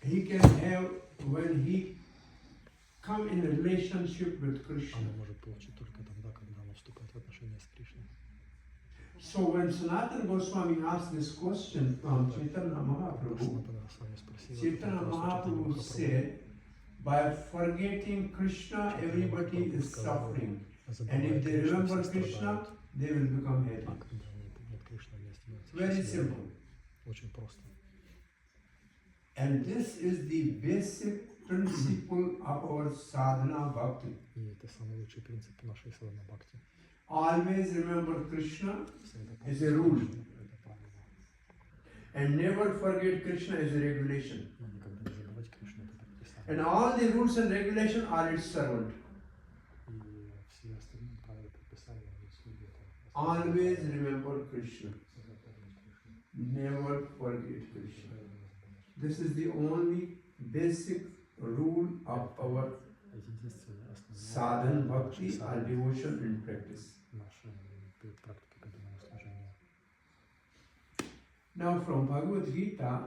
he can have when he come in a relationship with Krishna. Оно может получить только тогда, когда оно вступает в отношения с Кришной. So when Sanatana Goswami asked this question from Chaitanya Mahaprabhu, Chaitanya Mahaprabhu said, by forgetting Krishna, everybody is suffering. And if they remember Krishna, they will become happy. Very simple. Очень просто. And this is the basic principle of our sadhana bhakti. И это самый лучший принцип нашей садхана бхакти. Always remember Krishna is a rule. And never forget Krishna is a regulation. And all the rules and regulations are its servant. Always remember Krishna. Never forget Krishna. This is the only basic rule of our sadhana bhakti or devotion in practice. Now from Bhagavad Gita,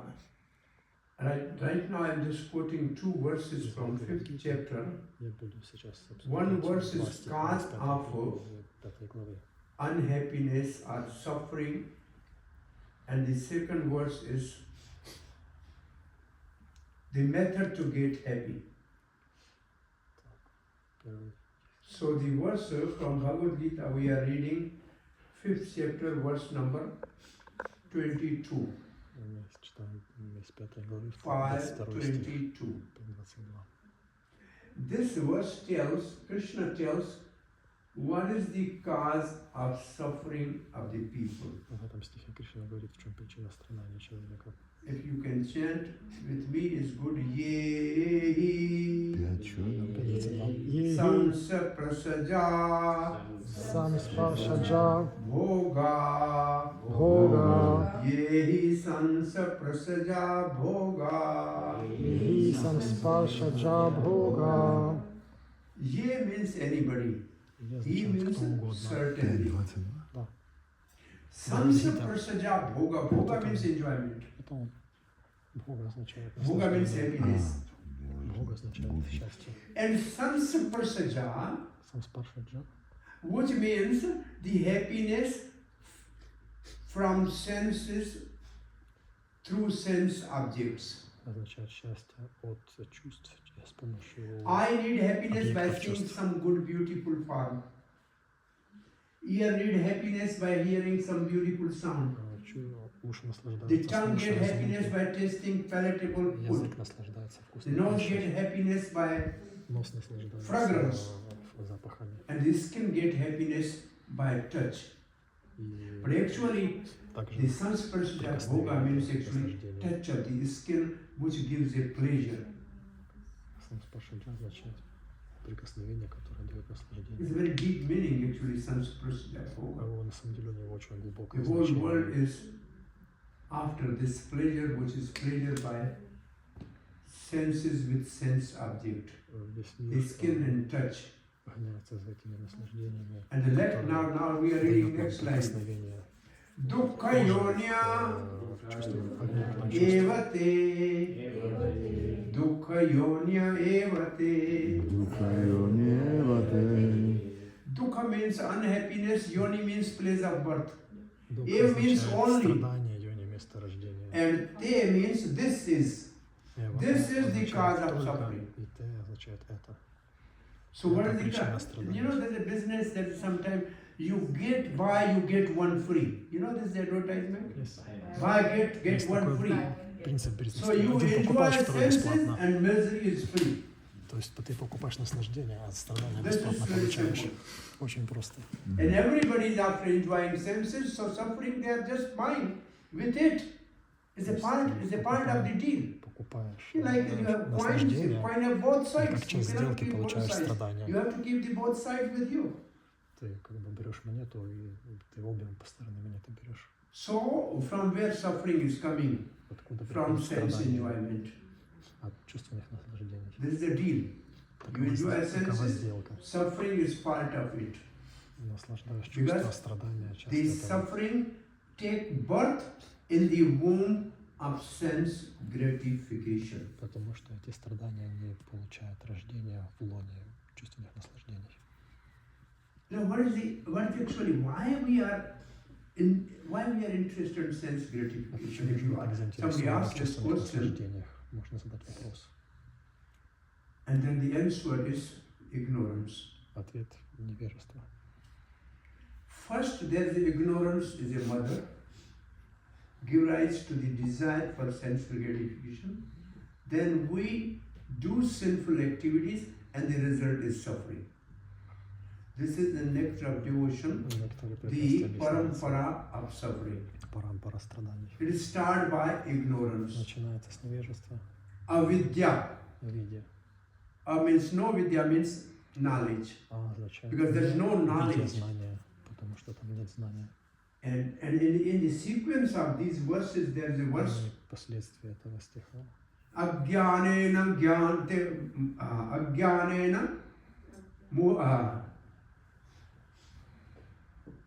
right now I am just quoting two verses from 5th chapter. One verse is cause of unhappiness or suffering, and the second verse is the method to get happy. So the verse from Bhagavad Gita we are reading 5th chapter verse number 22. 5:22. This verse tells, Krishna tells, what is the cause of suffering of the people. В этом стихе Кришна говорит, в чем причина страдания человека. If you can chant with me, is good. Yehi Samsa Prasaja Bhoga Bhoga Yehi Samsa Prasaja Bhoga. Yehi Samsparshaja Bhoga. Ye means anybody. He means certainly. Samsa Prasaja Bhoga. Bhoga means enjoyment. Bhoga means happiness. And Samsa Prasaja, which means the happiness from senses through sense objects. I need happiness by seeing some good, beautiful form. Ear need happiness by hearing some beautiful sound. The tongue get happiness by tasting palatable food. The nose get happiness by fragrance. And the skin get happiness by touch. But actually, the Sanskrit bhoga means actually touch of the skin, which gives a pleasure. It's a very deep meaning actually, Sanskrit bhoga. The whole world is after this pleasure, which is pleasure by senses with sense object, the skin and touch. And the left now we are reading next line. Dukkha yonya evate. Dukkha yonya evate. Dukkha means unhappiness, yoni means place of birth. Eva means only. And te means this is. This is the cause of suffering. So what is the cause? You know, there's a business that sometimes you get buy, you get one free. You know this advertisement? Yes. Buy, get one free. So you enjoy senses and misery is free. То есть ты покупаешь наслаждение, а страдания бесплатно получаешь. Очень просто. And everybody is after enjoying senses, so suffering they are just buying with it. It's a part of the deal. Покупаешь Like you have coins, you have both sides. как часть You cannot сделки keep both получаешь sides. страдания. You have to keep the both sides with you. Ты как бы берешь монету, и ты обе по стороны монеты берешь. So from where suffering is coming? Откуда From приходит sense страдание? enjoyment. От чувственных наслаждений. This is the deal. You enjoy Такова senses, сделка. suffering is part of it. Наслаждаешь чувства, страдания, часть The этого. suffering take birth in the womb of sense gratification. Потому что эти страдания не получают рождения в лоне чувственных наслаждений. Now, what is actually why we are interested in sense gratification? If you ask, somebody asks this question, можно задать вопрос. and then the answer is ignorance. Ответ — невежество. First, there is ignorance is a mother, give rise to the desire for sensual gratification. Then we do sinful activities, and the result is suffering. This is the nectar of devotion, the parampara of suffering. Парампара страданий. It is started by ignorance. Начинается с невежества. Avidya. Vidya. Means no vidya means knowledge. Означает Because there is no knowledge. знания, потому что там нет знания. And in the sequence of these verses, there is a verse. Последствия этого стиха. Ajnanena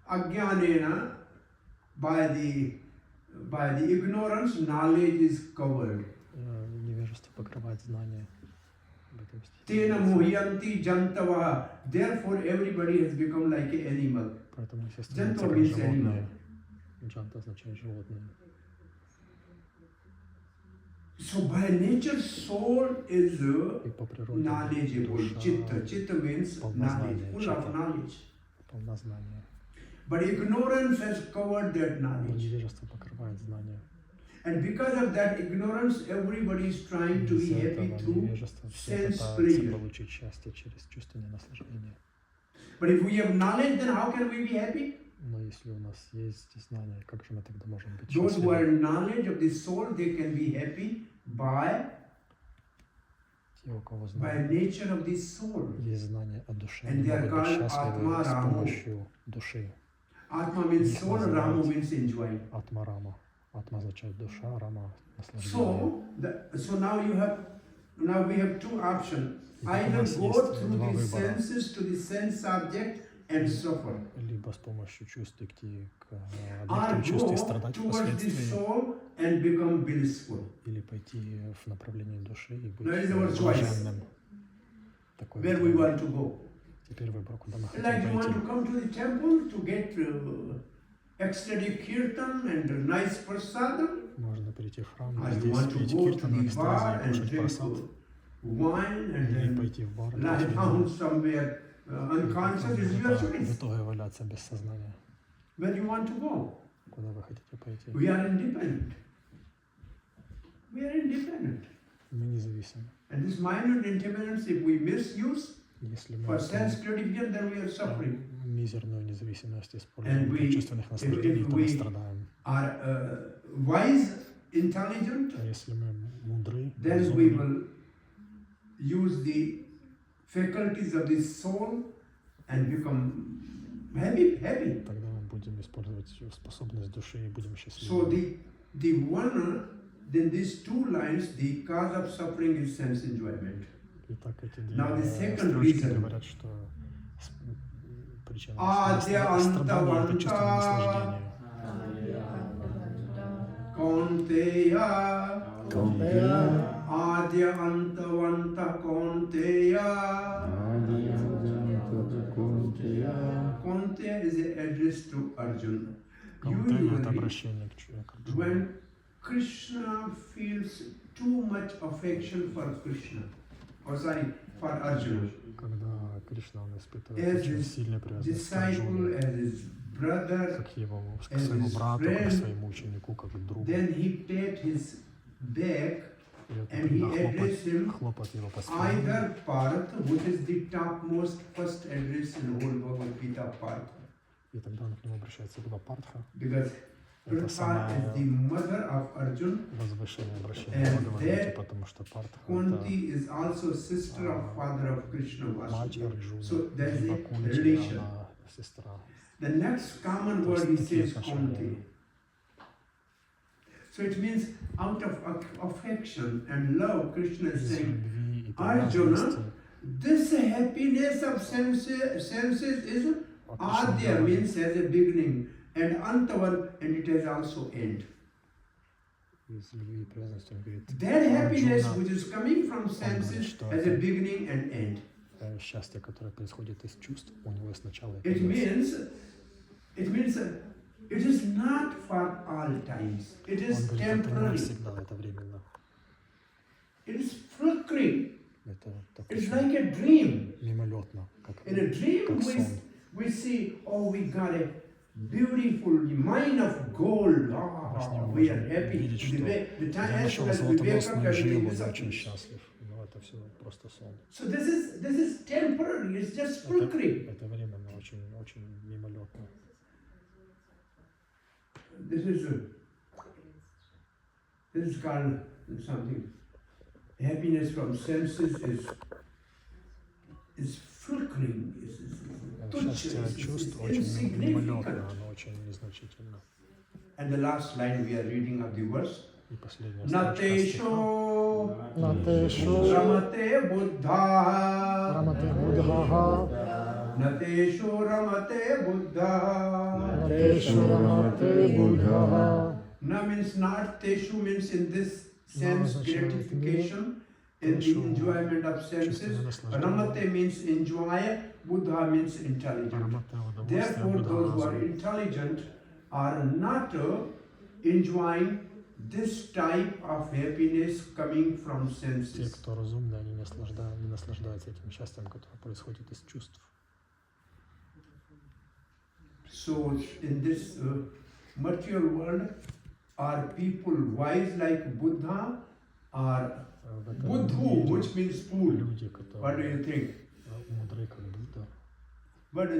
Ajnanena, by the ignorance, knowledge is covered. Невежество покрывает знания. Tena muhyanti jantavaha. Therefore, everybody has become like an animal. Поэтому все Janto становятся как means животные. animal. Джанта означает животные. So by nature, soul is И по природе knowledgeable. душа Chitta. Chitta means knowledge, full of knowledge. полна знания. But ignorance has covered that Но knowledge. невежество покрывает знания. And because of that ignorance, everybody is trying to be Из-за happy этого through невежества все sense пытаются pleasure. получить счастье через чувственное наслаждение. But if we have knowledge, then how can we be happy? Но если у нас есть знания, как же мы тогда можем быть Those who are счастливы? in knowledge of the soul, they can be happy by Те, у кого by знания, nature of the soul. есть знания о душе, And они they are могут быть called счастливы Atma с Ramo. помощью души. Atma means Их soul, называют Ramo means enjoy. Атма Рама. Атма означает душа, Рама — наслаждение. So now we have two options. И Either у нас go есть through два the выбора. senses to the sense object and suffer, Либо с помощью чувств идти к or объектам чувств и go страдать towards the впоследствии, soul and become blissful. или пойти в направлении души и быть There is our choice. блаженным. Такой Where we выбор. want to go. Теперь выбор, куда мы хотим Like you want пойти. to come to the temple to get ecstatic kirtan and nice prasadam, Можно прийти в храм, or you здесь want to петь go to киртан, the экстазе, bar and кушать drink просад, wine and или then пойти в бар, lie пить down вино, somewhere unconscious. Is your в choice. итоге валяться без сознания. Where you want to go. Куда вы хотите пойти? We are independent. We are independent. Мы независимы. And this minor independence, if we misuse Если мы for эту sense gratification, then we are suffering. мизерную независимость And используем для we- чувственных наслаждений, if то мы we- страдаем. Are wise, intelligent, А если мы мудры, then we разумны, will use the faculties of the soul and become happy. тогда мы будем использовать способность души и будем So счастливы. then these two lines, the cause of suffering is sense enjoyment. Итак, эти две Now the second строчки reason. говорят, что причина Адья страдания — это чувственное антаванта. наслаждение. Kaunteya, Adya Antavanta Kaunteya. Kaunteya is an address to Arjuna. Каунтея — это Usually, обращение к Арджуне. when Krishna feels too much affection for Krishna, for Arjuna, Когда Кришна, он испытывает as очень his сильную привязанность к disciple, Арджуне, as his brother, как его, к as своему his брату, как friend, к своему ученику, как к другу. then he tapped his back И вот and he тогда addressed him хлопает его по спине. either Partha, which is the topmost first address in whole Bhagavad Gita, Partha, И тогда он к нему обращается либо Партха, because это Partha самое is the mother of Arjuna. возвышенное обращение And в Бхагавадгите, that потому что Партха — это Kunti is also sister of father of Krishna мать Vasudeva. Арджуны, So there is либо a Кунти, relation. она сестра. The next common То word he есть такие says отношения. Kunti. So it means out of affection and love, Krishna is Из saying, любви и Arjuna, привязанности this happiness of senses is от Adya Кришны means has a beginning and Antavan and it has also end. Из любви и привязанности он говорит, That happiness Arjuna, which is coming from senses has a beginning and end. счастье, которое происходит из чувств, у него есть начало и It конец. means it is not for all times. It Он is говорит, это не temporary. навсегда, это временно. It is flickering. Это такое It's like a dream. мимолетно, как In a dream, сон. we see, oh, we got a beautiful mine of gold. Oh, we are happy. Видеть, что The time я as нашел soon as we wake up, золотоносную everything жилу, я очень disappears. счастлив. Но это все просто сон. So this is temporary. It's just flickering. Это временно, очень, очень мимолетно. This is called something. Happiness from senses is flickering. Счастье от чувств очень мимолетно, оно очень незначительно. And the last line we are reading of the verse. И последняя Natesho Натешу Ramate Buddha. Рамате Будха Natesho Ramate Buddha. Натешу Рамате Будха. Na means not. Teshu means in this sense gratification, in the enjoyment of senses. Ramate means enjoy. Buddha means intelligent. Therefore, those who are intelligent are not enjoying this type of happiness coming from Те, senses. кто разумны, они не наслаждаются этим счастьем, которое происходит из чувств. So, in this material world, are people wise like Buddha or В этом Buddhu, мире which means fool? люди, What do которые you think? мудры, как Будда. What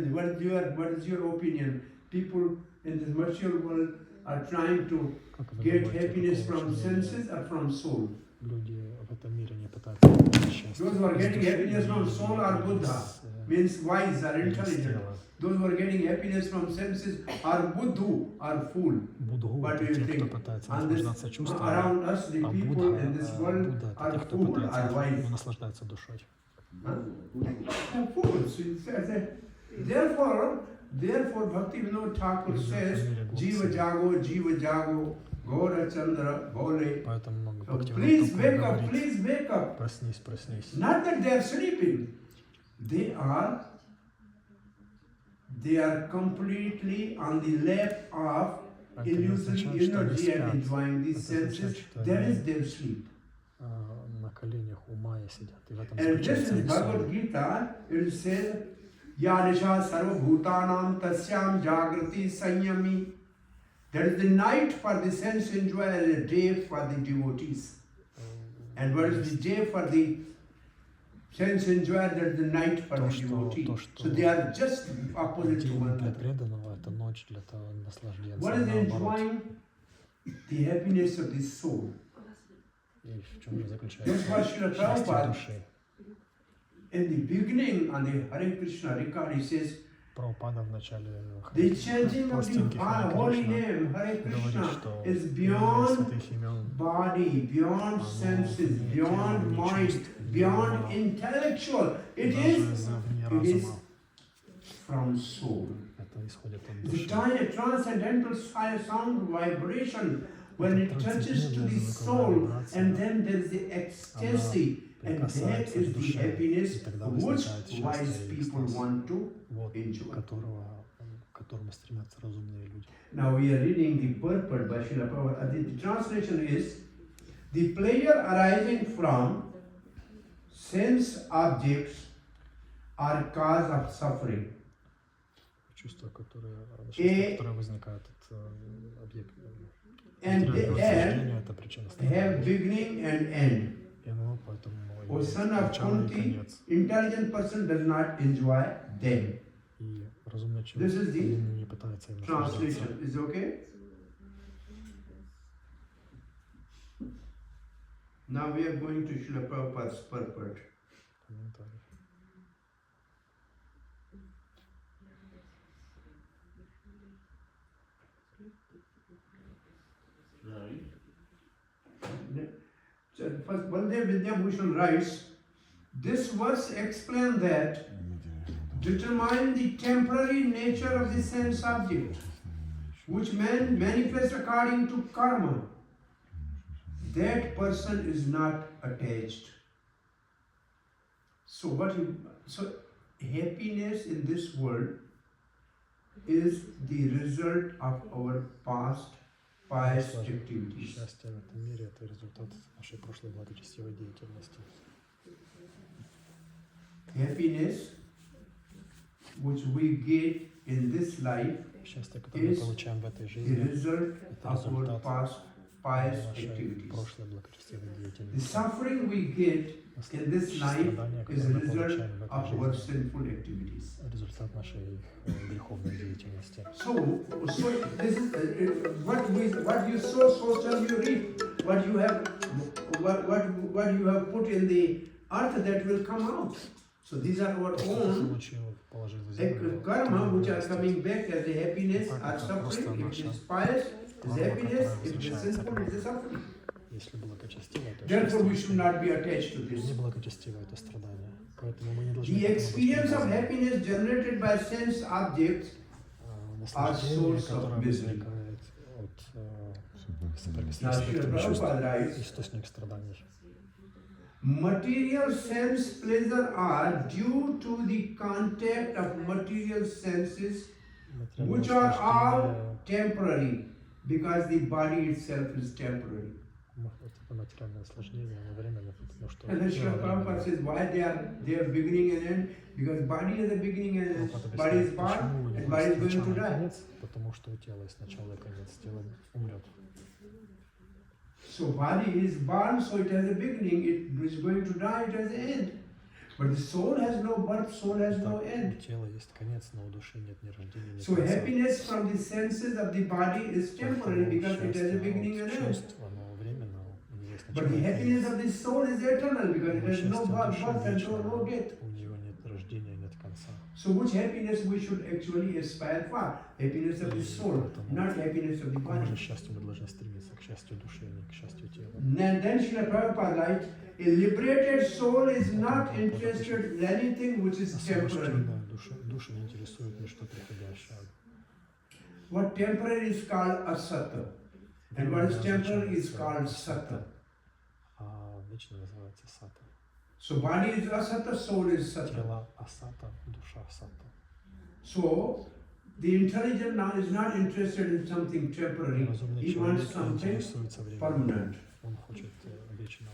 is your opinion? People in this material world are trying to Как вы get думаете, happiness какого from же мнения senses or from soul? люди в этом мире не пытаются получить счастье? Those who are из getting души happiness from или soul are Buddha, means wise or из intelligent. тела. Those who are getting happiness from senses are Buddhu, are fool. Будху What это do you те, кто think? пытается And this, наслаждаться чувствами, around us, the а people in this world Будда это are те, кто fool, are пытается wise. наслаждаться душой. They're fools. Therefore, Bhakti Vinod Thakur says, Jiva Jago, Gora Chandra, Bole. Поэтому много So Бхактивинода please Тхакур wake up, говорит, please wake up. проснись, проснись. Not that they are sleeping. They are completely on the lap of Это не illusory означает, что они energy and спят. enjoying these Это означает, senses. что That они is their sleep. на коленях у Майи сидят. И в этом And this заключается is их Bhagavad сон. Gita. It says, Yanisha Sarvabhutanam Tasyam Jagrati Sanyami. That is the night for the sense enjoyer and a day for the devotees. And what is the day for the sense enjoyer? That is the night for the devotee. So they are just opposite to one День для another. преданного – это ночь для того наслаждения. What is Наоборот. enjoying? The happiness of the soul. И в чем же That's заключается why Srila счастье Prabhupada, души? in the beginning on the Hare Krishna record, he says, Прабхупада в начале the chanting of the пластинки Харе holy Кришна name, Hare говорит, Krishna, что is имя beyond святых имен body, beyond оно senses, вне beyond тела, вне mind, чувств, вне beyond ума, intellectual. It даже вне is разума. from soul. Это исходит от The души. transcendental sound vibration when it touches to the soul, and then there is the ecstasy, and that прикасается is к the душе, happiness и тогда which возникает wise счастье и people экстаз, want to вот, enjoy. к которому стремятся разумные люди. Now we are reading the purport by Srila Prabhupada. The translation is, the pleasure arising from sense objects are cause of suffering. Чувства, которые возникают от объекта. And they Это причина have страдания. beginning and end. И оно поэтому O есть son of начало и Kunti, конец. intelligent person does not enjoy them. И разумный This человек is the не пытается им наслаждаться. Translation is okay. Now we are going to Srila Prabhupada's purport. Комментарий. So first, Baldev Vidyabhushan writes, this verse explains that determine the temporary nature of the sense object, which man manifests according to karma. that person is not attached. So happiness in this world is the result of our past pious activities. Счастье в этом мире – это результат нашей прошлой благочестивой деятельности. Happiness which we get in this life Счастье, которое мы получаем в этой the жизни, result это of our результат past pious нашей activities. прошлой благочестивой The деятельности. suffering we get in this life Страдания, is которые a мы result получаем в of этой our жизни, sinful activities. результат нашей греховной деятельности. So this is what you sow, so shall you reap. What you have put in the earth, that will come out. So these are our own karma, which are coming back as a happiness or suffering. If it is pious, it is happiness. If it is sinful, it is suffering. Если благочестиво, то Therefore, we счастье. should not be attached to this. Неблагочестиво – это страдание. Поэтому мы не должны The к этому быть experience of привязаны. happiness generated by sense objects Наслаждение, source of которое misery. возникает от Now, соприкосновения с Шрила чувством, Prabhupada writes, источник страданий. material sense pleasure are due to the contact of material senses, which are all temporary, because the body itself is temporary. Это материальное наслаждение, оно временно, потому что And then Srila Prabhupada says why they are beginning and end, because body is a beginning and end. Body is born and body is going to die. Потому что у тела есть начало и конец, тело умрет. So body is born, so it has a beginning, it is going to die, it has an end. But the soul has no birth, soul has no end. У тела есть конец, но у души нет ни рождения, ни So конца. happiness from the senses of the body is temporary because it has a beginning and end. Чувство, оно временно, у него есть But the начало и happiness конец. of the soul is eternal because it has no Счастье birth души and вечно, no death. у него нет рождения, нет конца. So which happiness we should actually aspire for? Happiness of the soul, not happiness of the К какому же body. счастью мы должны стремиться? К счастью души, а не к счастью тела. And then Srila Prabhupada writes, a liberated soul is not interested in anything which is temporary. Освобожденная душа не интересует ничто приходящее. What temporary is called asata, and what is temporary is called sata. А вечно называется сата. So body is asata, soul is sata. Тело асата, душа сата. So the intelligent now is not interested in something temporary. Разумный He wants человек something интересуется временем. permanent. Он хочет вечного.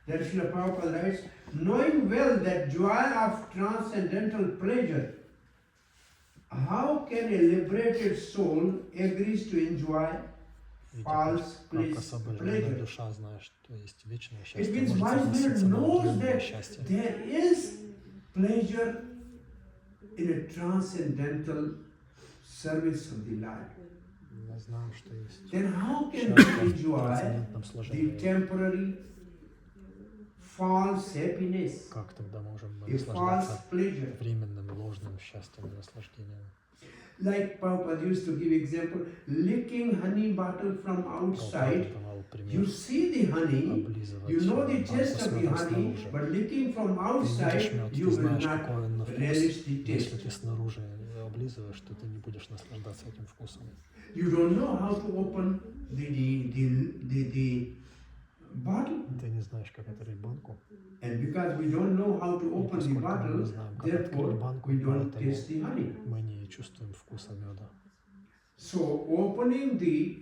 Then Srila Prabhupada writes, knowing well that joy of transcendental pleasure, how can a liberated soul agrees to enjoy false Как освобожденная pleasure? душа, знаешь, что есть вечное It счастье, means может wise man согласиться на knows временное that счастье. there is pleasure in a transcendental service of the Lord. Мы знаем, что есть Then how can счастье we в enjoy трансцендентном the служении. temporary false happiness, Как тогда можем мы a false наслаждаться pleasure? временным ложным счастьем и наслаждением? Like Prabhupada used to give example, licking honey bottle from outside. Прабхупада давал You пример see the honey, облизывать you know the банку taste с of the медом honey, снаружи. but licking from Ты outside, видишь мед, you ты will знаешь, not какой он на вкус. relish the Если taste. ты снаружи облизываешь, то ты не будешь наслаждаться этим вкусом. You don't know how to open the bottle. Ты не знаешь, как открыть банку. And because we don't know how to И open the поскольку мы не bottle, знаем, как therefore открыть банку, we don't поэтому taste the honey. мы не чувствуем вкуса меда. So opening the,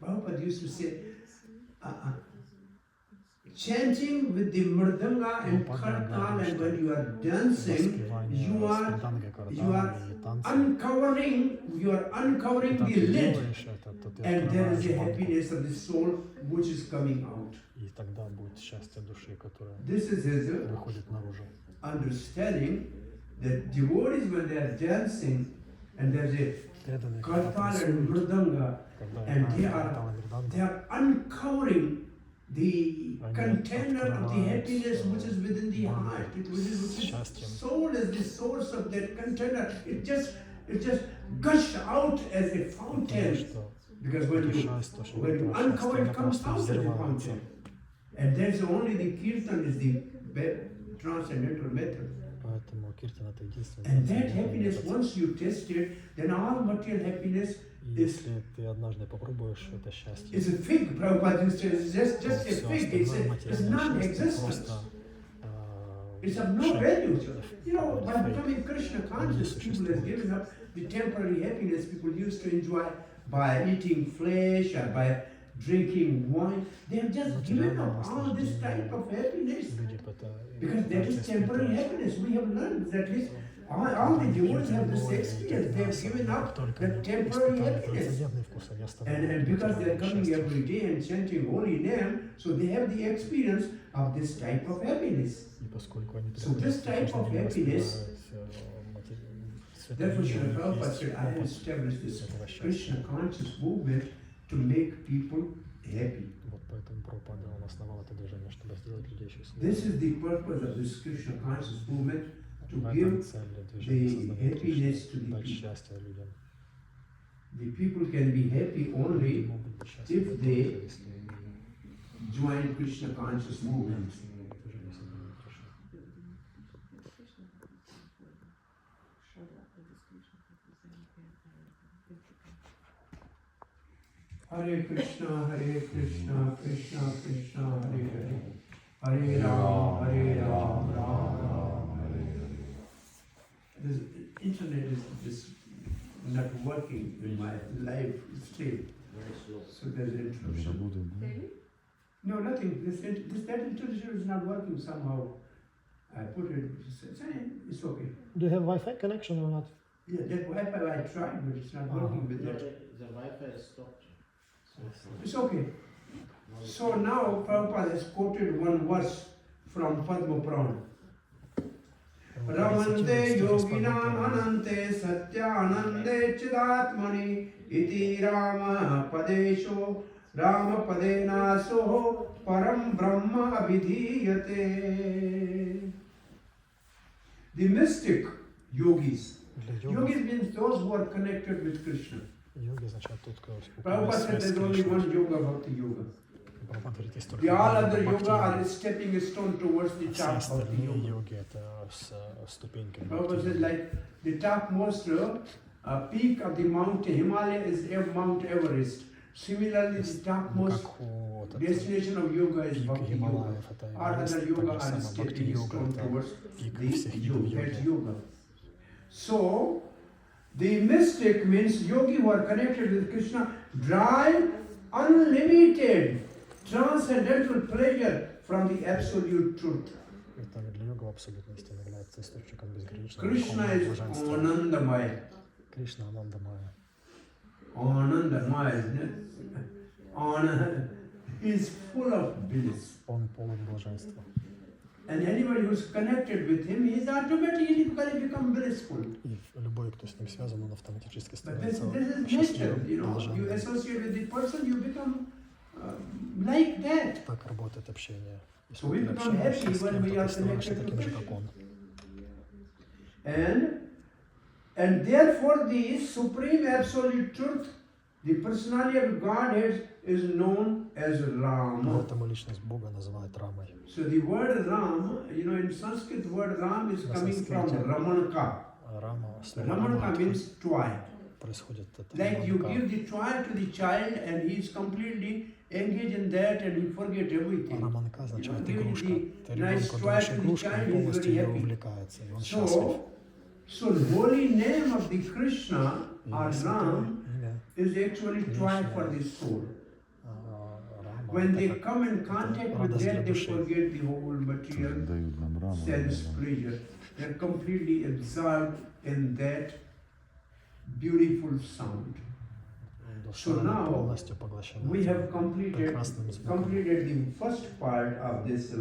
Prabhupada used to say, chanting with the mridanga and khartal, and when you are dancing, you are uncovering the lid, and there is a happiness of the soul which is coming out. И тогда будет счастье души, которое This is his выходит наружу. understanding that devotees, when they are dancing, and there's a Преданные, kartal and mridanga, and they are uncovering the container of the happiness which is within the heart, which is soul is the source of that container. It just gushed out as a fountain, because when you uncover it comes out as a fountain, and that's only the kirtan is the transcendental method. Поэтому киртан это единственное. And that happiness, once you taste it, then all material happiness Если ты однажды попробуешь это счастье, It's a fig. Prabhupada used to say, it's just то a все fig. It's остальное материальное счастье non-existence. просто It's of no value. You know, by becoming Krishna conscious, people have given up the temporary happiness people used to enjoy by eating flesh or by drinking wine. They have just given up all this type of happiness because that is temporary happiness. We have learned that this, all the devotees have this experience. They have given up that temporary happiness. And because they are coming every day and chanting holy name, so they have the experience of this type of happiness. So this type of happiness, therefore Srila Prabhupada said, I have established this Krishna conscious movement to make people happy. This is the purpose of this Krishna conscious movement, to give the happiness to the people. The people can be happy only if they join Krishna conscious movement. Hare Krishna, Krishna Krishna, Hare Hare, Hare Ram, Ram Ram, Hare Hare. This internet is not working in my life still, so there's interruption. No, nothing. That interruption is not working somehow. I put it. It's okay. Do you have Wi-Fi connection or not? Yeah, that Wi-Fi I tried, but it's not working with that. The Wi-Fi stopped. It's okay. So now Prabhupada has quoted one verse from Padma Purana. Ramante yoginam anante satyanande chidatmani iti rama padesho rama padenaso param brahma abhidhiyate. The mystic yogis. Yogis means those who are connected with Krishna. Prabhupada said there's only one yoga, bhakti yoga. The all other yoga are stepping stone towards the top of the yoga. Prabhupada said like the topmost peak of the Mount Himalaya is Mount Everest. Similarly, the topmost destination of yoga is bhakti yoga. All other yoga are stepping stone towards the yoga. So, the mystic means yogi who are connected with Krishna drive unlimited transcendental pleasure from the absolute truth. Krishna is Anandamaya. Krishna Anandamaya. Anandamaya, isn't it? Anand is full of bliss. And anybody who's connected with him, he is automatically become blissful. Любой, кто с ним связан, он автоматически But this становится is nature, счастливым, you know. You блаженным. associate with the person, you become like that. Так работает общение. Если So we ты become общаешься happy с when we кем-то, are ты становишься connected to таким же, как Krishna. он. And therefore the supreme absolute truth, the personality of Godhead is known as Rama. Поэтому личность Бога называют Рамой. So the word Ram, you know, in Sanskrit the word Ram is coming from Ramanka. Рама, слово Ramanka Рама means toy. происходит от Like you Раманка. give the toy to the child and he is completely engaged in that and he forget everything. Раманка означает You know, игрушка. giving Ты the nice ребенку toy даешь to the игрушку, child, он he is полностью very ее happy. увлекается, и он счастлив. So the holy name of the Krishna or И святое Ram имя is actually toy for the soul. Рама. When they Это как come in contact with радость that, для they души. forget the whole material Дают нам раму. sense pleasure. They're completely absorbed in that beautiful sound. душа So now, полностью поглощена We этим have completed прекрасным звуком. the first part of this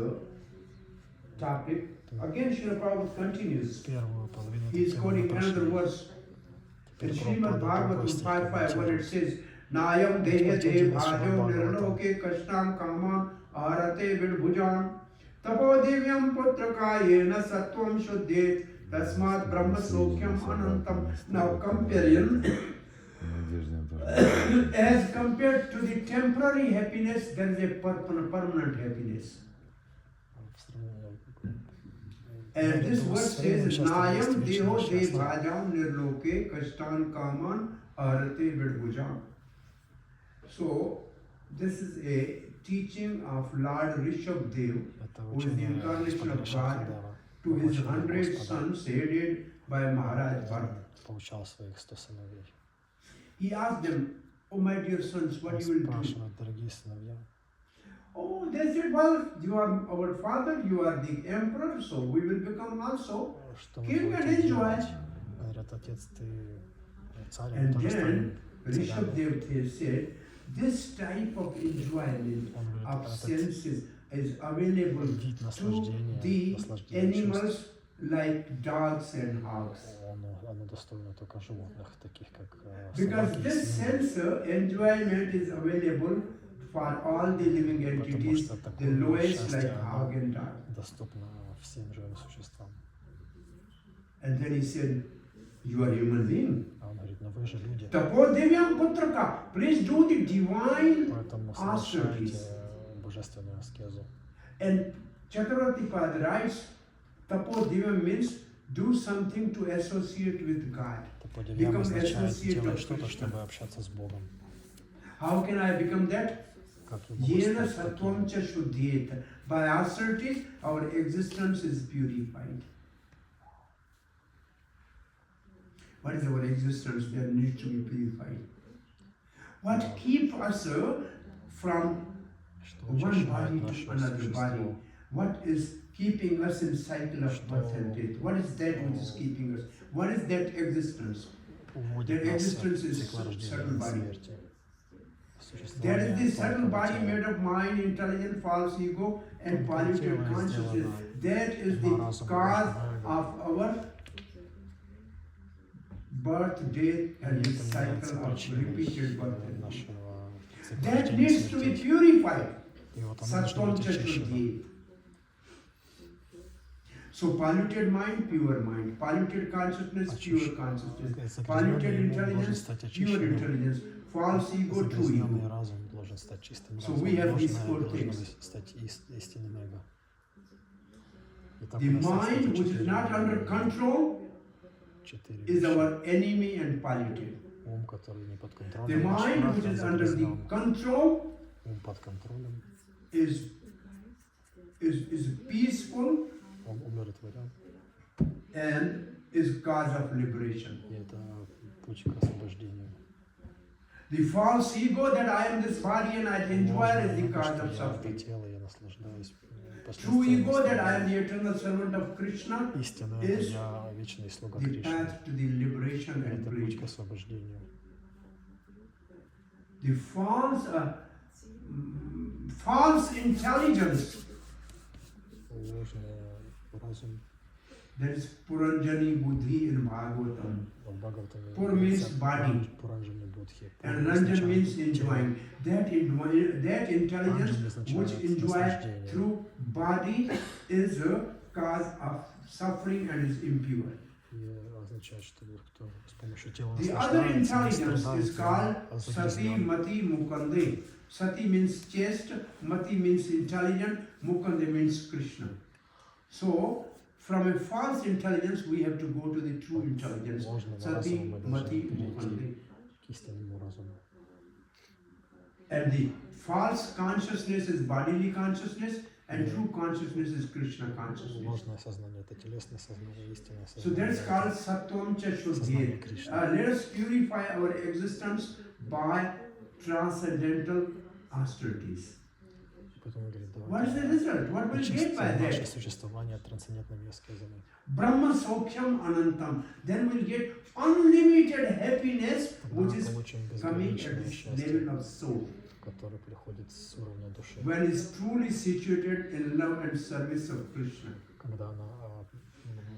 topic. Again, Srila Prabhupada continues. Первую половину He этой is темы quoting мы another прошли. verse in Теперь Srimad Прабхупада другой Bhagavatam стих 5.5 where it комментирует. says, Nayam dehe Господь dev один на ajo Шримад nirloke kashnam kama arate vidbhujan tapo divyam putrakayena sattvam shuddhet tasmat brahma sokyam anantam. Now comparing as compared to the temporary happiness, there is a permanent happiness. And this Наряду verse с Римом says, часто есть Nayam вечное deho de счастье. bhajam nirloke kashtan kaman arate vidbhujam. So, this is a teaching of Lord Rishabh Dev, Это who is the учение incarnation Господа of God, Ришабхадева, to his воплощение 100 Господа. sons headed by Maharaj Он Bharat. получал своих 100 сыновей. He asked them, "Oh my dear sons, what Он you will do?" спрашивает, дорогие сыновья, Oh, they said, "Well, you are our father, you are the emperor, so we will become also что вы king and будете enjoy." делать? Говорят, отец, ты царь, мы And тоже then станем Rishabh царями. Dev said, "This type of enjoyment Он говорит, of этот senses is available вид to наслаждения, the наслаждения чувств, animals like dogs and hogs." оно достойно только животных, таких как Because собаки и this свиньи. sense enjoyment is available for all the living Потому entities, что the такое lowest счастье, like hog and dog. доступно всем живым существам. And then he said, "You are human being. А он говорит, но вы же люди, Tapo devyam putraka, please do the divine поэтому austerities." совершайте божественную аскезу. And Chakravarti Pad writes, Tapo devyam means do something to associate with God. Таподивьям Become означает associate делать of что-то, Krishna. чтобы общаться с Богом. How can I become that? Как я могу Yena стать sattvam таким? cha shuddhyeta. By austerities, our existence is purified. What is our existence that needs to be purified? What keeps us from Что one очищает body наше to another body? существо? What is keeping us in cycle of birth and death? What is that which is keeping us? What is that existence? Уводит Their нас existence от is цикла рождения subtle и body. смерти. There is the Существование subtle тонкого body тела. made of mind, intelligence, false ego, and Тонкое polluted тело consciousness. сделано That is the разумом, cause эго. of our birth, death, and the Это является cycle of причиной repeated birth and death. нашего цикла That рождения и needs to be смерти. purified. И вот оно должно Sattvam быть очищено. Chaturthi. So polluted mind, pure mind. Polluted consciousness, pure consciousness. Polluted Загрязненный ум должен intelligence, стать pure очищенным. intelligence. False ego, true Загрязненный ego. разум должен стать чистым So разумом. we have these Ложное four должно things. стать истинным эго. Итак, The у нас есть mind эти which is not under control четыре is вещи. our enemy and polluted. Ум, который не под The контролем, наш mind враг, which он is under the загрязнен. control Ум под контролем, is peaceful он умиротворен, and is cause of liberation. и это путь к освобождению. The false ego that I am this body and I enjoy is the Ложное cause эго, of что я это suffering. тело, я наслаждаюсь True ego that I am последствиями. the eternal servant of Krishna Истина — это is я вечный слуга the Кришны. path to the liberation and Это путь к freedom. освобождению. The false intelligence, Ложный разум. that is Puranjani Buddhi in Bhagavatam. В Бхагаватаме Pur means говорится body. Puranjani Buddhi. And Ranjan means enjoying. That intelligence which enjoy through body is a cause of suffering and is impure. И означает, что кто с помощью тела The other наслаждается, не intelligence is called страдает, Sati загрязнен. Mati Mukande. Sati means chaste, Mati means intelligent, Mukande means Krishna. So, from a false intelligence, we have to go to the true intelligence. Ложного Sati разума мы Mati должны Mukande. перейти к истинному разуму. And the false consciousness is bodily consciousness, and true consciousness is Krishna consciousness. Ложное сознание — это телесное сознание, истинное So сознание. that's called Sattvam Cha Сознание Shuddhi. Кришны. Let us purify our existence by transcendental austerities. Поэтому он говорит, What is the result? What will you get by очистим наше that? существование трансцендентными аскезами. Brahma Sokhyam Anantam. Then we'll get unlimited happiness, which Тогда is получим coming at безграничное this счастье, level of soul, которое приходит с уровня души, when it's truly situated in love and service of Krishna. когда она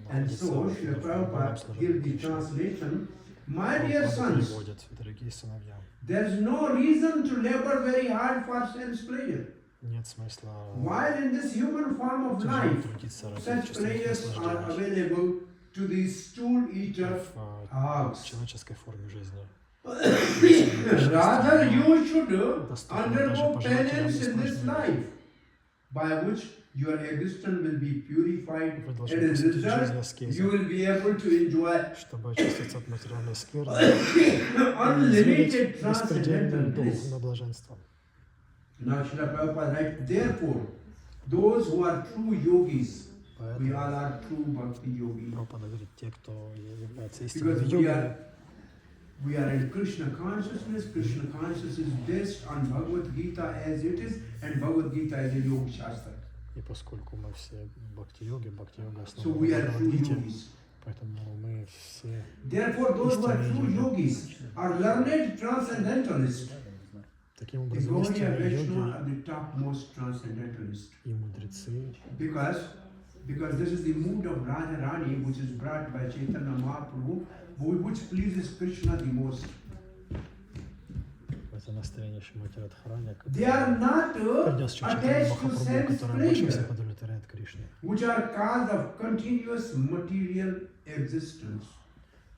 And находится so, в Srila любовном Prabhupada служении gives the Кришне. translation, My Он dear sons, переводит, дорогие сыновья, there's no reason to labor very hard for sense pleasure. нет смысла While in this human form of тяжело life, трудиться ради such чувственных pleasures are наслаждений available to the stool eater в hogs. человеческой форме жизни. Rather, you should Доступно даже undergo пожелателям penance in this наслаждений. life, by which your existence will be purified, Вы and должны as a посвятить жизнь result, аскезе, you will be able to enjoy чтобы очиститься от материальной скверны и unlimited изведать беспредельный transcendental дух bliss. на блаженство. Now, Srila Prabhupada writes, therefore, those who are true yogis, we all are true bhakti yogis, Прабхупада говорит, те, кто является истинными because йогами, we are in Krishna consciousness. Krishna consciousness is based on Bhagavad Gita as it is, and Bhagavad Gita is a yoga shastra. и поскольку мы все бхакти-йоги, бхакти-йога So основана we на are true Бхагавад-гите, yogis. поэтому мы все Therefore, those who are true истинные йоги. yogis are learned transcendentalists. Таким The образом, Gaudiya истинные Vaishnava йоги are the topmost transcendentalists. и мудрецы, Because this is the mood of Radharani, which is brought by Chaitanya Mahaprabhu, which pleases Krishna the most. это настроение Шримати Радхарани, They are not принес Чайтанья attached to Махапрабху, sense который больше pleasure, всех удовлетворяет Кришне. which are cause of continuous material existence.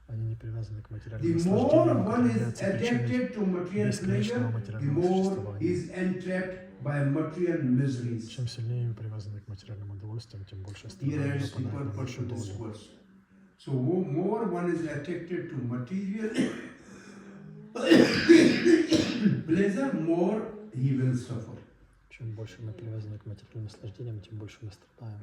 Они не привязаны к The материальным more наслаждениям, one которые is являются причиной addicted to material бесконечного pleasure, the материального more существования. is entrapped by material miseries. Чем сильнее мы привязаны к материальным удовольствиям, тем больше Here страданий ends the выпадает на purpose нашу of this долю. verse. So more one is addicted to material pleasure, more he will suffer. Чем больше мы привязаны к материальным наслаждениям, тем больше мы страдаем.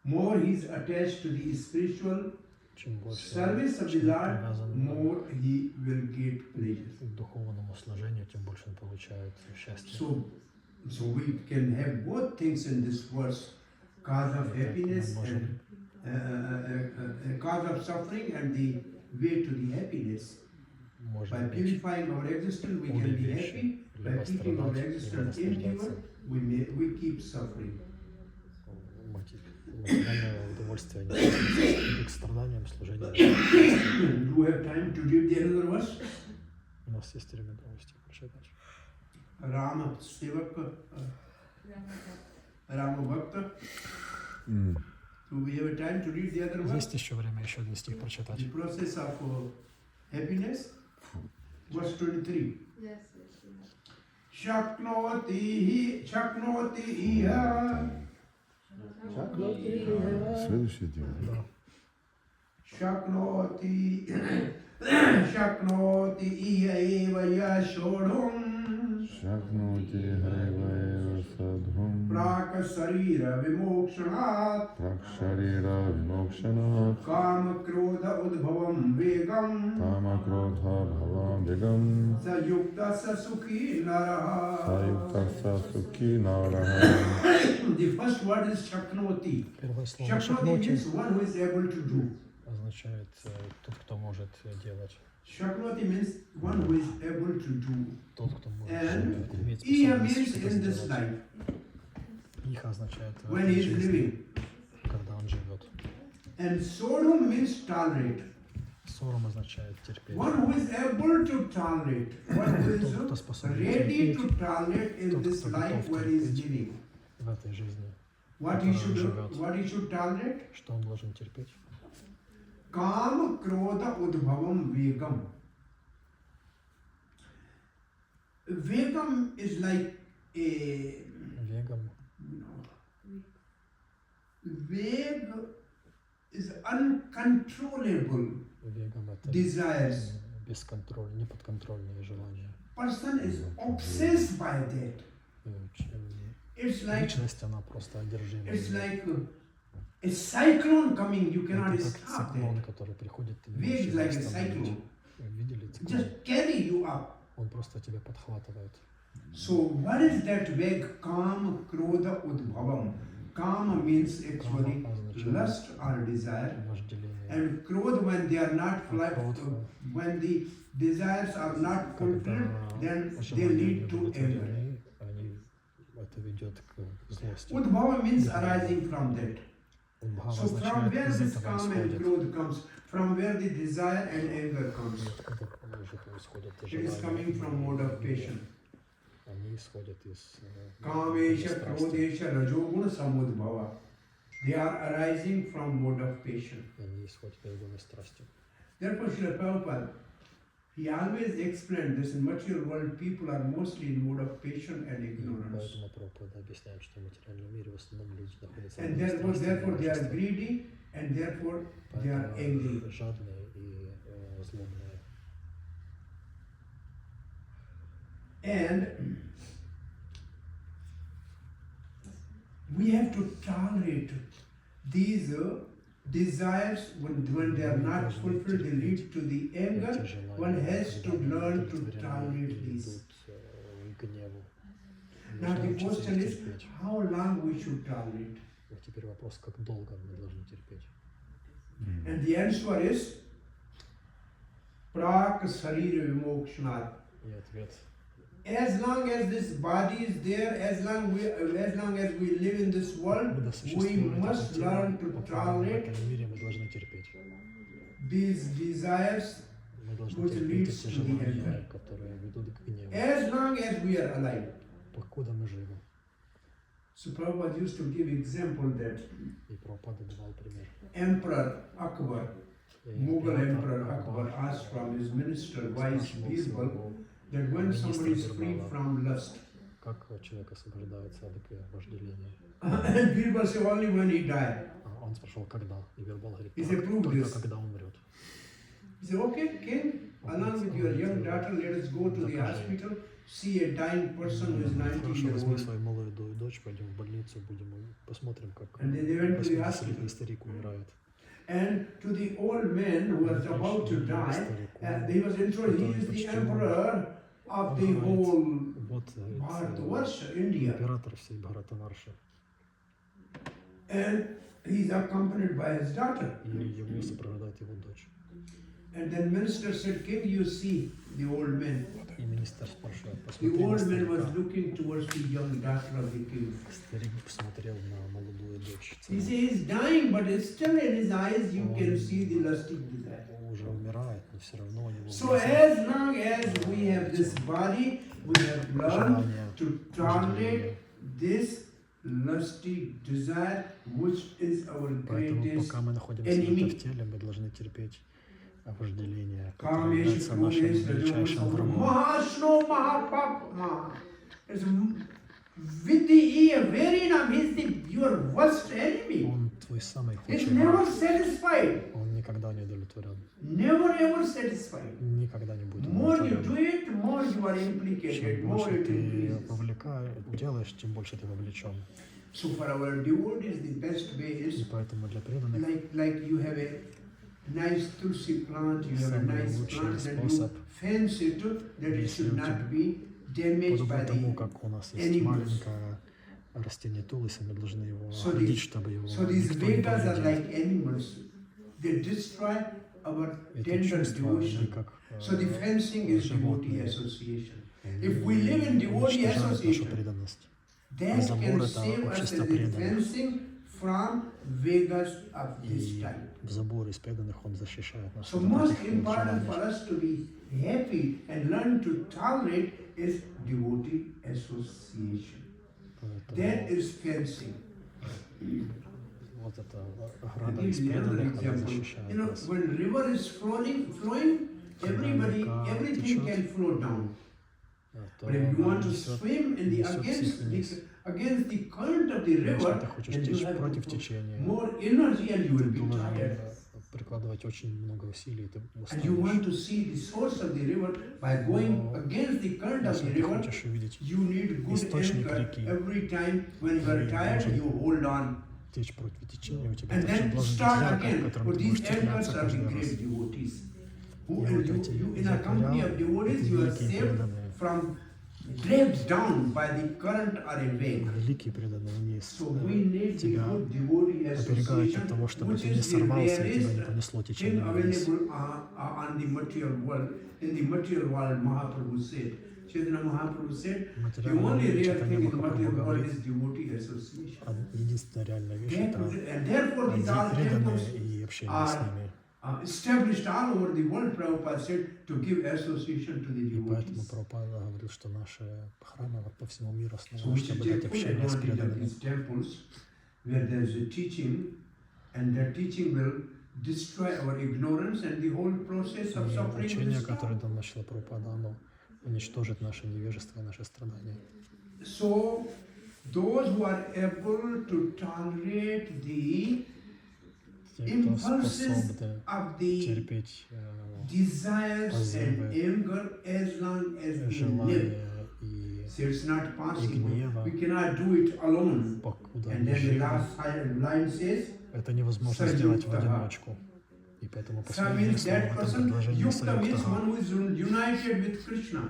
More he is attached to the spiritual Чем больше service of the человек Lord, привязан more he will get pleasure. к духовному служению, тем больше он получает счастье. So we can have both things in this verse: cause of happiness and cause of suffering, and the way to the happiness. By Можем иметь purifying our existence, we can be happy. By либо keeping our страдать, либо existence наслаждаться. impure, we keep suffering. Материальное удовольствие, не к страданиям, служению. Do you have time to read the another verse? У нас есть время стих прочитать. Rama Sevaka, Rama Bhakta. Do we have time to read the other verse? Есть еще время еще один стих прочитать. The process of happiness. Verse 23. Yes. Shaknoti iha. Следующий день. Да. Shaknoti iha eva yashodhum. Shaknoti haivaeva sadhum. Praka sarira vimokshanat. Praksharira vimokshanat. Kama krodha udbhavam vegam. Kama krodha bhavam vigam. Sayukta sasukhi naraha. Sayuktasa sukhi naraha. The first word is Shaknoti. Первое слово Shaknoti «шакноти» means one who is able to do. означает тот, кто может делать. Shaknoti means one who is able to do. Тот, кто может And иметь Iha способность means что-то in this сделать. life, Иха означает в when этой he is жизни, living. когда он живет. And Sodom means tolerate. Сором означает терпеть. One who is able to tolerate. One who Тот, кто is способен ready терпеть to tolerate in Тот, this кто life готов where he is терпеть. living. в этой жизни. What he should tolerate? Что он должен терпеть? Kama krodha udbhavam vegam. Vegam is like a Вегом. Veg is uncontrollable Вегом это desires. бесконтрольные, неподконтрольные желания. Person is obsessed by that. It's like Личность, она просто одержима. it's like a cyclone coming. You cannot Это как stop циклон, that. который приходит, ты не Veg можешь is его like a остановить. cyclone. Видели циклон? Just carry you up. Он просто тебя подхватывает. So what is that veg? Kama krodha udbhavam. Kama means actually lust or desire. Вожделение. And krodha, when they are not when the desires are not fulfilled, then they lead to anger. Это ведет к злости. Udbhava means arising from that. Удбхава So from означает, where из this этого calm and исходит. krodha comes, from where the desire and anger comes. Откуда же происходит It is coming from mode of passion. Они исходят из Kamesha, страсти. krodesha, rajoguna samudbhava. They are arising from mode of passion. Они исходят из любовной страсти. Therefore, Srila Prabhupada He always explained this in material world people are mostly in mode of passion and И ignorance. поэтому Прабхупада объясняет, что в материальном мире в основном люди находятся And в therefore they are страсти, greedy and therefore they are angry. поэтому жадные и злобные. And we have to tolerate these desires when they are not fulfilled, they lead to the anger. One has to learn to tolerate these. Now the question is how long we should tolerate. Теперь вопрос, как долго мы должны терпеть. And the answer is prak sarira vimokshanat. И ответ. As long as this body is there, as long as we live in this world, we must learn to tolerate these desires which leads to the anger. As long as we are alive. So Prabhupada used to give example that Emperor Akbar, Mughal Emperor Akbar asked from his minister, wise Birbal, that when somebody is free from lust, как человек освобождается от вожделения. and Birbal said only when he died. Он спрашивал, когда, и Бирбал говорит, He said, prove только this. когда умрет. He said, okay, king, along with your young daughter, let us go to the hospital, see a dying person who is 90 Хорошо, years возьми old. свою молодую дочь, пойдем в больницу, посмотрим, как And then they went to the hospital. 80-летний старик умирает. And to the old man who was about to die, he was introduced, he is the emperor of the whole Bharatavarsha, India. Император всей Бхаратаварши. And he's accompanied by his daughter. И его сопровождает его дочь. And then minister said, can you see the old man? И министр спрашивает, The посмотри на old man was старика. looking towards the young daughter of the king. Старик посмотрел на молодую дочь. He says he's dying, but still in his eyes you can see the lusty desire. Уже умирает, но все равно у него So as long as we have this body, we have learned to tolerate this lusty desire, which is our Поэтому greatest пока мы находимся в enemy. этом теле, мы должны терпеть вожделение, которое Kameshu, является нашим Kameshu, величайшим врагом. Mahashno Mahapapma. With the ear, very now, he's your worst enemy. Он твой самый He's худший never враг. satisfied. Он никогда не удовлетворен. Never ever satisfied. Никогда не будет More you удовлетворен. do it, more you are implicated, Чем more больше it ты increases. делаешь, тем больше ты вовлечен. So for our devotees, the best way И is поэтому для преданных like you have a nice tulsi plant, you have a самый nice лучший plant, and you способ, fence it that it если should у not тебя- be damaged by подобно тому, the. как у нас есть animals. маленькое растение тулоси, мы должны его So оградить, these- чтобы его So these никто не Vedas are повредил. like animals. They destroy our Эти tender чувства, они devotion. как So the fencing is devotee животные. association. Они If we live in devotee уничтожают нашу association, преданность. that Забор can это save us общество in the преданных. fencing from Vegas of this И type. в забор из преданных он защищает нас So от most таких important for желаний. us to be happy and learn to tolerate is devotee association. That Поэтому is fencing. вот эта I'll ограда give из you another преданных, она example. защищает нас. When river is flowing, everybody, everything can flow down. То But if you want to несет- swim in the несет всех вниз. against the current of the Если river, ты хочешь then you течь have против to put течения, more energy and you ты will be должен tired. прикладывать очень много усилий, ты And you want устанешь. to see the source of the river by going Но against the current of Если the ты river. хочешь увидеть You need good источник anchor реки, every time when you are ты tired, должен you hold on. течь против течения, у тебя And также then должен быть start якорь, again. которым But ты these будешь anchors цепляться are the каждый раз. great devotees. И Who вот эти you in a company of якоря, devotees, эти you are великие saved преданные, from dragged down by the current or a wave. великие преданные, они So we need the тебя good devotee оберегают от association, того, чтобы which ты не is the сорвался и тебя не rarest понесло thing течением вниз. available on the material world. In the material world, Mahaprabhu said, Chaitanya Mahaprabhu said, В the материальном only мире rare Чайтанья thing in Махапрабху material world говорит, is devotee association. единственная реальная вещь That это was it. And therefore these all temples преданные и общение с are ними. established all over the world, Prabhupada said, to give association to the И поэтому devotees. Прабхупада говорил, что наши храмы по всему миру So основаны, we should чтобы дать take full общение с advantage of преданными. these temples where there is a teaching, and that teaching will destroy our ignorance and the whole process of И suffering will учение, stop. которое дал наш Шрила Прабхупада, оно уничтожит наше невежество и наши страдания. So, those who are able to tolerate the Те, кто impulses способны of the терпеть desires and позывы, anger as long as we live. желания и So it's not possible. гнева, We cannot do it alone. покуда And не then the живем, last line says, это невозможно сделать в одиночку. И поэтому Sa последнее means слово that в этом person, предложении yukta means саюктаха. one who is united with Krishna.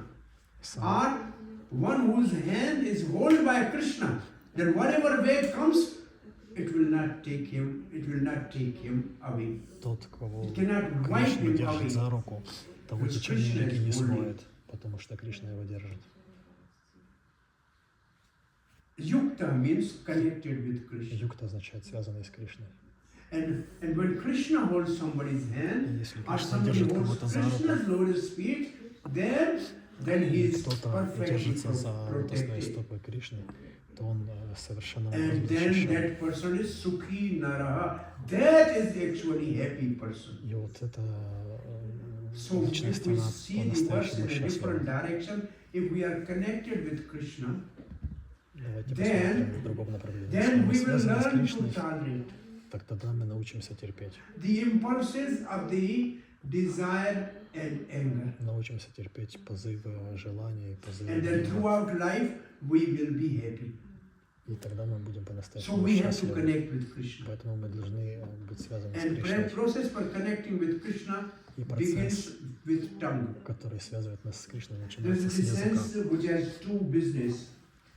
Сам. Or one whose hand is held by Krishna. Then whatever way comes, it will not take him away. Тот, кого It cannot wipe Кришна him держит away. за руку, того Because течение Krishna реки is не holy. смоет, потому что Кришна его держит. Yukta means connected with Krishna. Юкта означает связанный с Кришной. And when Krishna holds somebody's И hand, если or Кришна somebody держит holds кого-то за руку, Krishna's lotus feet, then he и is кто-то perfectly держится за лотосные protected. стопы Кришны, то он совершенно And может быть then защищен. that person is Sukhi Naraha. That is actually happy person. И вот эта So личность, if we она see the verse по-настоящему in a different счастлива. direction, if we are connected with Krishna, Давайте then- посмотрим в другом направлении. Если then мы we will связаны с learn to Кришной, tolerate так тогда мы научимся терпеть. the impulses of the desire and anger. Научимся терпеть позывы желания и позывы And then гнева. throughout life, we will be happy. И тогда мы будем So по-настоящему we have to счастливы. connect with Krishna. Поэтому мы должны быть связаны с And Кришной. process for connecting with Krishna И процесс, begins with tongue. который связывает нас с Кришной, There начинается is с a языка. sense which has two business,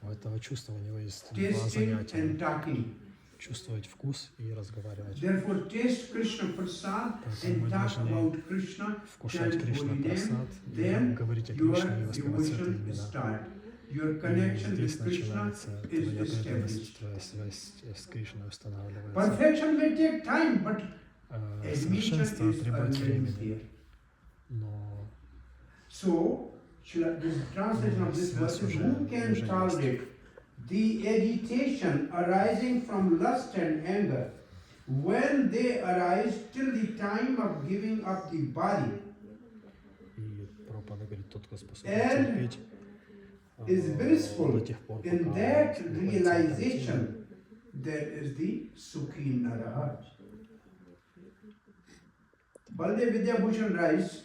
У этого чувства у него есть два tasting занятия. and talking. Чувствовать вкус и разговаривать. Therefore, taste Krishna Prasad Поэтому мы and talk должны about Krishna, вкушать chant Кришна holy name, Прасад, и then говорить о your Кришне и воспевать святые devotion имена. start. Your И connection здесь with Krishna начинается is твоя established. преданность, твоя связь с Кришной устанавливается. Perfection may take time, but admission Совершенство is требует already времени, there. но So, this translation of this verse is, who can tolerate the agitation arising from lust and anger when they arise till the time of giving up the body, и Прабхупада говорит, тот, кто способен And терпеть, is blissful до тех пор, in пока that находится realization, that is the Sukhi Naraha. Baldev Vidyabhushan writes,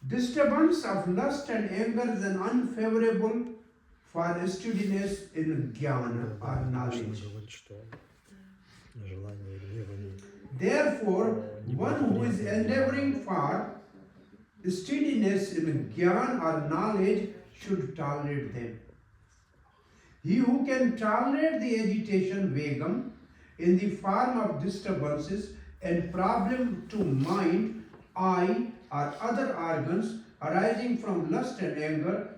disturbance of lust and anger is an unfavorable for steadiness in jnana or Кришна knowledge. говорит, что желание и гнев, они Therefore, one who is endeavoring for steadiness in jnana or knowledge should tolerate them. He who can tolerate the agitation vegam in the form of disturbances and problem to mind, eye, or other organs arising from lust and anger,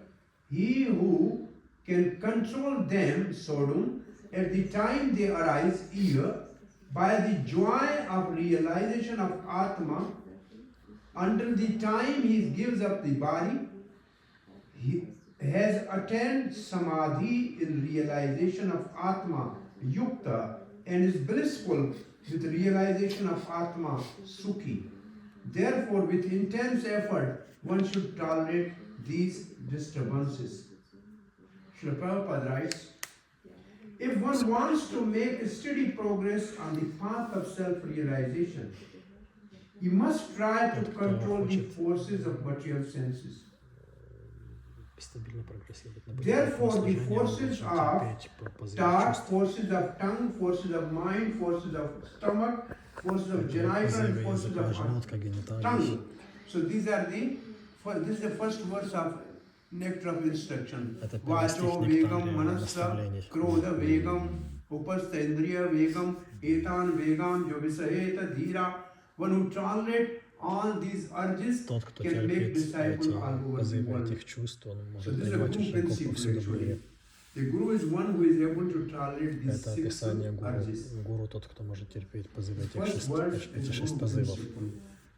he who can control them, sodom, at the time they arise, ear, by the joy of realization of Atma, until the time he gives up the body, he has attained samadhi in realization of Atma, yukta, and is blissful with realization of Atma, sukhi. Therefore, with intense effort, one should tolerate these disturbances. Srila Prabhupada writes, if one wants to make steady progress on the path of self-realization, he must try to control the forces of material senses. стабильно прогрессировать на пути Therefore, the служения, forces он of должен терпеть позывы Thought, чувств. forces of tongue, forces of mind, forces of stomach, forces of genital, and Позывы forces языка, of желудка, гениталий. tongue. So these are this is the first verse of nectar of instruction. Это первый стих Vacho нектаря vegam manasa наставлений. krodha vegam upastha indriya vegam etan vegam yovisayeta dhira. One who tolerates all these urges Тот, кто can make терпит disciples эти all over the позывы world. этих чувств, он So может this is a принимать guru учеников principle повсюду в мире. actually. The guru is one who is able to tolerate these Это six описание гуру. urges. Гуру тот, кто может терпеть позывы этих First word эти is 6 guru позывов. principle.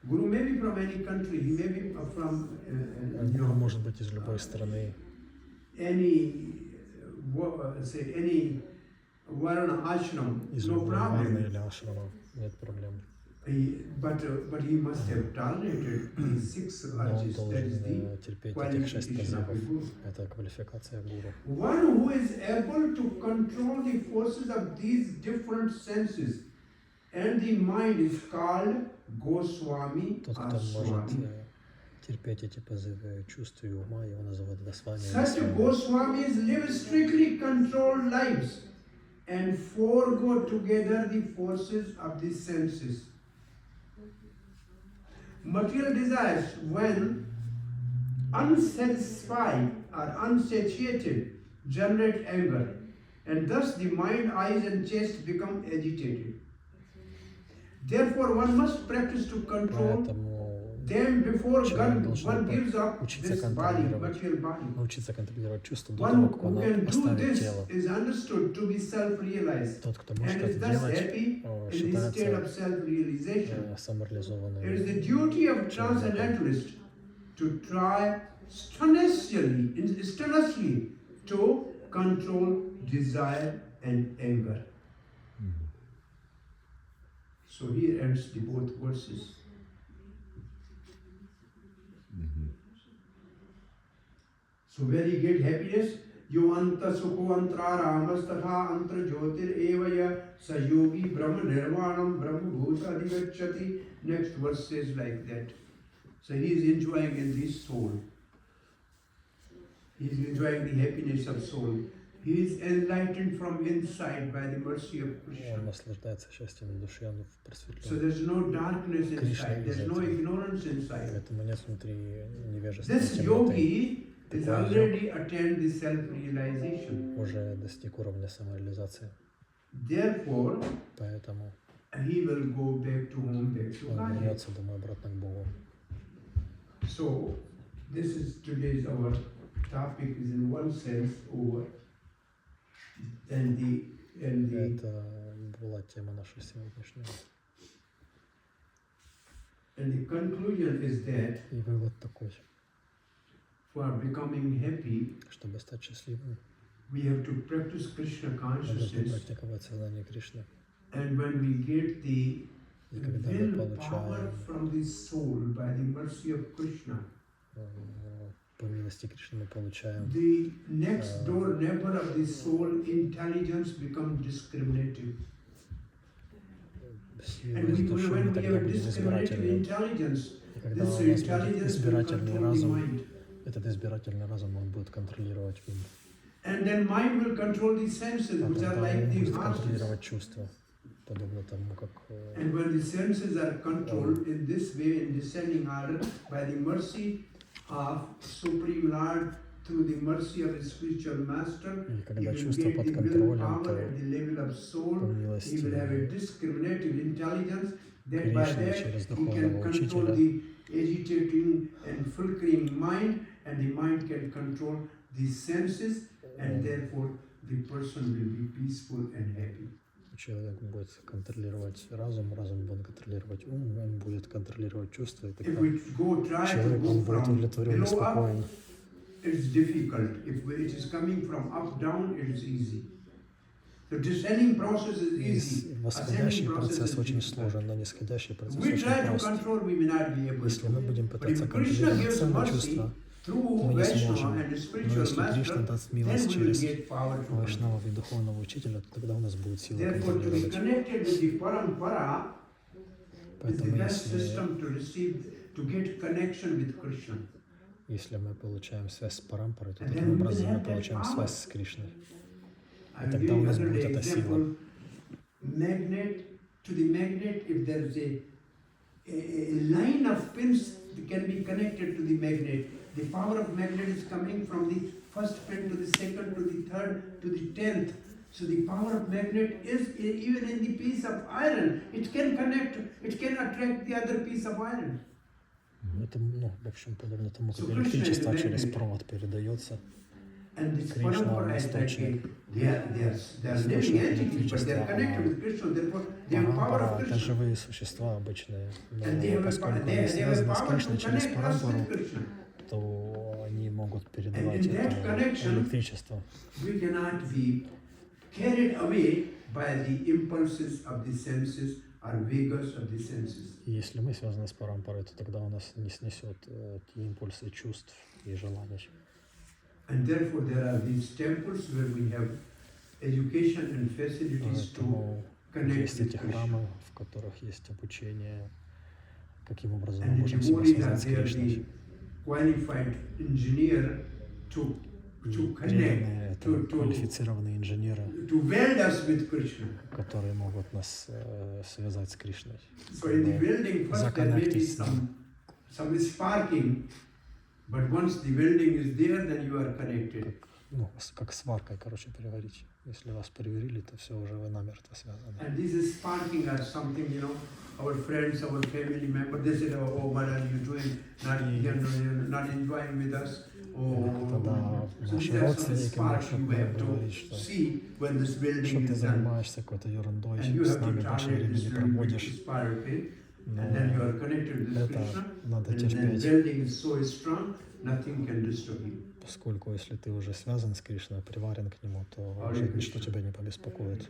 Guru may be from any country, he may be from Гуру может быть из любой страны, any varna ashram, из no любой варны problem. или ашрама, нет проблем. But he must have tolerated these 6 Но он urges. That is должен the терпеть этих 6 qualification of a позывов. guru. Это квалификация гуру. One who is able to control the forces of these different senses and the mind is called Goswami Тот, or кто может Swami. терпеть эти позывы чувств и ума, его называют Госвами. Such Goswamis live strictly controlled lives and forego together the forces of the senses. Material desires, when unsatisfied or unsatiated, generate anger, and thus the mind, eyes, and chest become agitated. Therefore, one must practice to control Поэтому them before человек one должен gives up учиться this body, контролировать, material body. научиться контролировать чувства до One того, как who он can do оставит this тело. is understood to be self-realized Тот, кто and может is это thus делать, happy in the state of считается self-realization. самореализованным. It is the duty of transcendentalist to try strenuously to control desire and anger. So here ends the both verses. So where you get happiness, yo anta sukho antra ramas tatha antra jyotir evaya sayogi brahma nirvanam brahma bhuta adhigacchati. Next verse says like that. So he is enjoying in his soul. He is enjoying the happiness of soul. He is enlightened from inside by the mercy of Он Krishna. наслаждается счастьем души, он So просветлен. there's no darkness Krishna inside, is there's no it. ignorance inside. Поэтому нет внутри невежества, This темноты. yogi is Такой already attained the self-realization. Уже достиг уровня самореализации. Therefore, Поэтому he will go back to home, back to он God. вернется домой обратно к Богу. So, this is today's our topic is in one sense over. And the Это была тема нашей сегодняшней. conclusion is that И вывод такой, for becoming happy, чтобы стать счастливым, we have to practice Krishna мы должны consciousness. практиковать сознание Кришны. And when we get the И когда мы willpower получаем from the soul by the mercy of Krishna, по милости Кришны мы получаем the next door neighbor of the soul intelligence becomes discriminative. силу And из we, души, мы when we тогда have будем discriminative избирательным. intelligence, И когда у this нас будет intelligence will избирательный control the разум, mind. этот избирательный разум, он будет контролировать ум. And then mind will control the senses, which Потом are ум like the будет horses. контролировать чувства, подобно тому, как And when the senses are controlled in this way, in descending order, by the mercy of Supreme Lord, through the mercy of His spiritual Master, и He когда will чувства get под the контролем, willpower то at the level of по soul. He милости will have a discriminative intelligence that by Кришны that через he can духовного control учителя the agitating and flickering mind, and the mind can control the senses, and therefore the person will be peaceful and happy. человек будет контролировать разум, разум будет контролировать ум, он будет контролировать чувства, и If тогда we go try to человек go он будет from удовлетворен и below up, спокоен. it's difficult. If it is coming from up down, it is easy. The descending process is И easy. восходящий Ascending process процесс is очень difficult. сложен, но нисходящий процесс We очень try to прост. control, we may not be able Если мы to. будем But пытаться if Krishna контролировать gives самые mercy чувства, through мы не Vaishnava сможем. and the Но spiritual если Кришна master, даст then милость we will через get power to control. Вайшнавов и духовного учителя, то тогда у нас будет сила Therefore, to be контролировать. connected with the Parampara is the Поэтому best если, system to receive, to get connection with Krishna. если мы получаем связь с Парампарой, то And таким then we will образом мы have that получаем power. связь с Кришной. I И will тогда give у you нас another будет эта сила. example. Magnet, to the magnet, if there is a line of pins that can be connected to the magnet, the power of magnet is coming from the first pin to the second, to the third, to the 10th. So the power of magnet is even in the piece of iron. It can connect, it can attract the other piece of iron. Это, ну, в общем, подобно тому, как So Krishna is электричество the через magnet. провод передается. And this Krishna Parampara is like источник. they are living entities, but they are connected with Krishna. Therefore, they have power of Парампара — это Krishna. живые существа обычные, но And they have поскольку они they have связаны с power Кришной to через connect us Парампару, with Krishna. то они могут передавать And in that это connection, электричество. We cannot be carried away by the impulses of the senses are vegas of the senses. И если мы связаны с парампарой, то тогда у нас не снесет те импульсы чувств и желаний. And therefore there are these temples where we have education and facilities to Поэтому connect есть with эти Krishna. храмы, в которых есть обучение, каким образом мы And the можем себя devotees are связать с there, Кришной. the qualified engineer to И connect, преданные — это to квалифицированные инженеры, weld us with Krishna. которые могут нас связать с Кришной. So in the welding, first there may be some sparking, but once the welding is there, then you are connected. Ну, как сваркой, короче, переварить. Если вас переварили, то все, уже вы намертво связаны. And this is sparking or something, our friends, our family members, they said, oh, what are you doing? Not enjoying with us. Тогда So наши these are some родственники sparks могут you have говорить, to что see when this building ты is done. занимаешься какой-то ерундой, And you с have нами to больше tolerate времени this не little bit проводишь. sparking, Но and then you are connected with это Krishna. надо And then терпеть, welding is so strong, nothing can disturb you. поскольку если ты уже связан с Кришной, приварен к нему, то уже ничто тебя не побеспокоит.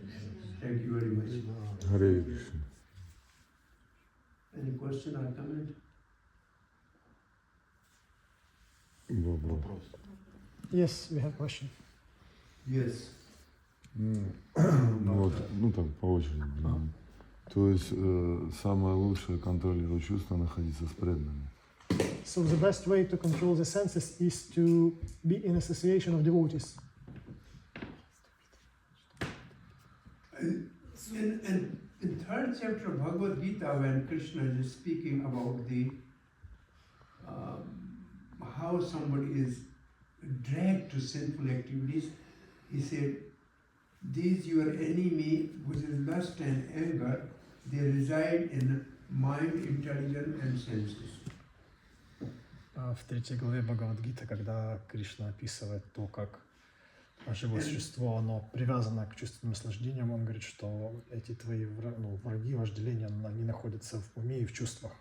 Thank you very much. Харе Кришна. Any question or comment? Вопрос. Yes, we have question. Yes. Вот, так, по очереди. То есть самое лучшее контролировать чувства — находиться с преданными. So the best way to control the senses is to be in association of devotees. In third chapter of Bhagavad Gita, when Krishna is speaking about the how somebody is dragged to sinful activities, he said, "These your enemy, which is lust and anger, they reside in mind, intelligence, and senses." В третьей главе Бхагавад-гиты, когда Кришна описывает то, как живое существо, оно привязано к чувственным наслаждениям, он говорит, что эти твои враги, вожделения, они находятся в уме и в чувствах.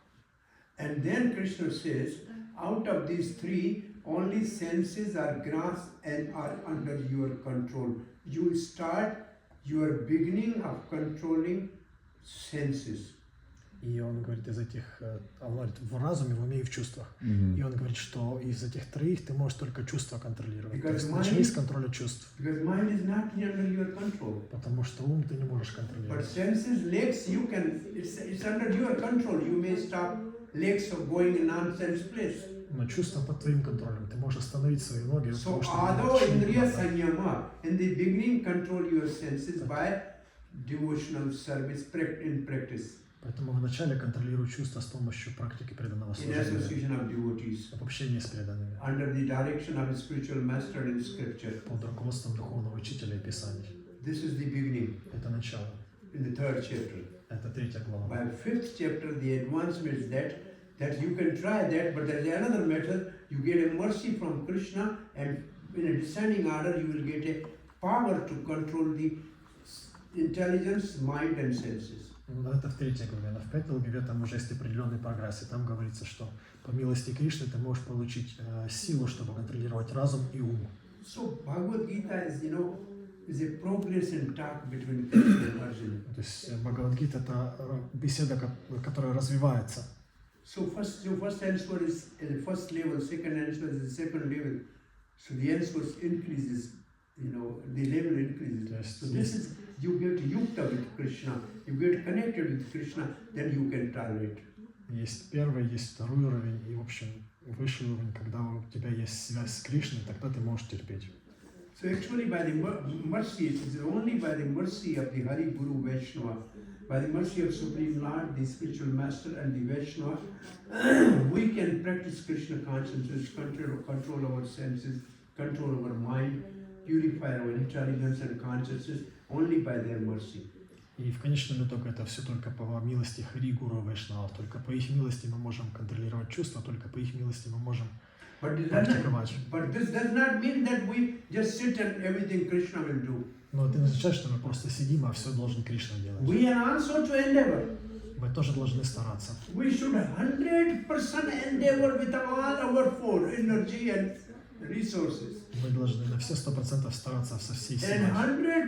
And then Krishna says, out of these three, only senses are grasped and are under your control. You start your beginning of controlling senses. И он говорит, из этих, он говорит, в разуме, в уме и в чувствах. И он говорит, что из этих троих ты можешь только чувства контролировать. То есть начни с контроля чувств. Because mind is not under your control. Потому что ум ты не можешь But контролировать. senses, legs, you can, it's under your control. You may stop legs from going in nonsense place. Но чувства под твоим контролем. Ты можешь остановить свои ноги. So, although indriya sanyama, in the beginning control your senses by devotional service in practice. Поэтому вначале контролируй чувства с помощью практики преданного In служения, association of devotees, в общении с преданными, under the direction of a spiritual master in scripture. под руководством духовного учителя и писаний. This is the beginning, Это начало. in the third chapter. Это третья глава. By fifth chapter, the advancement is that you can try that, but there is another method. You get a mercy from Krishna, and in a descending order, you will get a power to control the intelligence, mind, and senses. Но это в третьей главе. Но в пятой главе там уже есть определенный прогресс. И там говорится, что по милости Кришны ты можешь получить силу, чтобы контролировать разум и ум. So Bhagavad Gita is, is a progress in talk between Krishna and Arjuna. То есть Бхагавад-гита — это беседа, которая развивается. So first answer is at the first level, second answer is the second level. So the answer increases, the level increases. So this is, you get yukta with Krishna, you get connected with Krishna, then you can tolerate. Есть первый, есть второй уровень, и, в общем, высший уровень, когда у тебя есть связь с Кришной, тогда ты можешь терпеть. So actually by the mercy, it is only by the mercy of the Hari Guru Vaishnava, by the mercy of Supreme Lord, the spiritual master and the Vaishnava, we can practice Krishna consciousness, control our senses, control our mind, purify our intelligence and consciousness, only by their mercy. И в конечном итоге это все только по милости Хари Гуру Вайшнава. Только по их милости мы можем контролировать чувства, только по их милости мы можем практиковать. But this does not mean that we just sit and everything Krishna will do. Но это не означает, что мы просто сидим, а все должен Кришна делать. We are also to endeavor. Мы тоже должны стараться. We should 100% endeavor with all our force, energy and resources. Мы должны на все 100% стараться со всей And силой.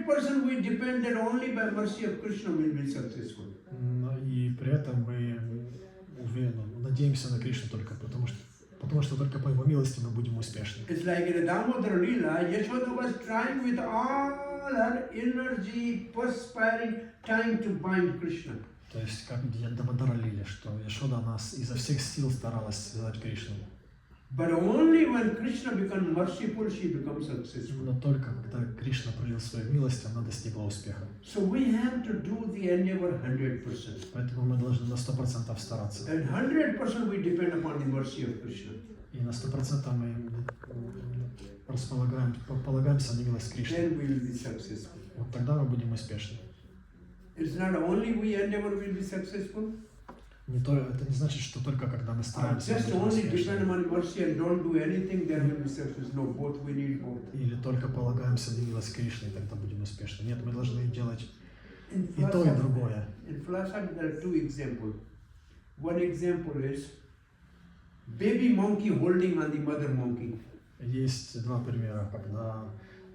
100% we depend that only by mercy of Krishna will be successful. И при этом мы надеемся на Кришну только потому что только по Его милости мы будем успешны. It's like in the Damodar Leela, Yashoda was trying with all her energy, perspiring, trying to bind Krishna. То есть, как Дамодара Лили, что Яшода нас изо всех сил старалась связать Кришну. But only when Krishna becomes merciful, she becomes successful. Но только когда Кришна пролил свою милость, она достигла успеха. So we have to do the endeavor 100%. Поэтому мы должны на 100% стараться. And 100% we depend upon the mercy of Krishna. И на 100% мы полагаемся на милость Кришны. Then we will be successful. Вот тогда мы будем успешны. It's not only we endeavor will be successful. Это не значит, что только когда мы стараемся, мы Just будем only depend успешны. upon mercy and don't do anything, there will be success. No, both we need both. Или только полагаемся на милость Кришны, и тогда будем успешны. Нет, мы должны делать In и то, и другое. In philosophy, there are two examples. One example is baby monkey holding on the mother monkey. Есть два примера, когда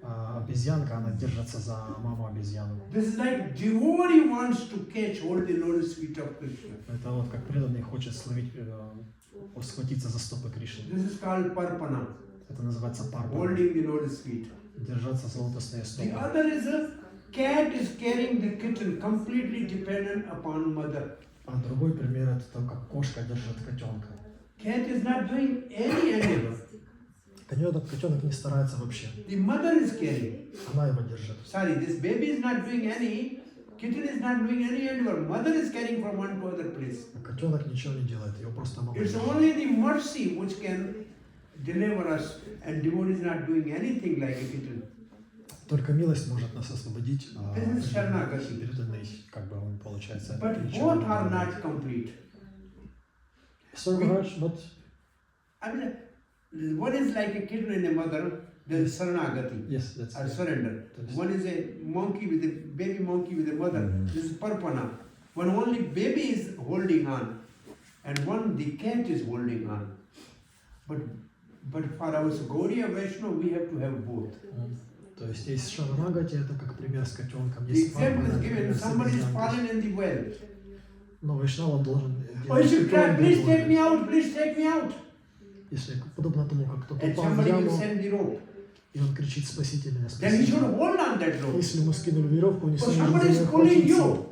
обезьянка, она держится за маму обезьяну. This is like devotee wants to catch hold the lotus feet of Krishna. Это вот как преданный хочет схватиться за стопы Кришны. This is called parpana, Это называется парпана. holding the lotus feet. Держаться за лотосные The стопы. other is a cat is carrying the kitten, completely dependent upon mother. А другой пример это то, как кошка держит котенка. Cat is not doing any endeavor. Котенок не старается вообще. The mother is carrying. Она его держит. Sorry, this baby is not doing any, kitten is not doing any endeavor. Mother is carrying from one to other place. Котенок ничего не делает, его просто мама It's держит. only the mercy which can deliver us, and devotee is not doing anything like a kitten. Только милость может нас освободить, а This is Sharanagati. преданный, как бы он получается. But ничего both не are делает. not complete. Sorry, Maharaj, but I mean, one is like a kitten and a mother, there is Saranagati, Yes, that's or surrender. One is a monkey with a baby monkey with a mother. This is Parpana. One only baby is holding on, and one the cat is holding on. But for our Gaudiya Vaishnava, we have to have both. То есть есть Шаранагати, это как пример с котенком. The Есть example Парпана, is given, пример с somebody is обезьянкой. fallen in the well. Но Вайшнава он должен Oh, you делать should то, cry, и please другое. take me out, please take me out. Если подобно тому, как кто And попал в somebody will яму, send the rope. и он кричит «Спасите меня, Then he спасите should меня». hold on that rope. если мы скинули веревку, не But сможем somebody за is нее pulling хватиться. you.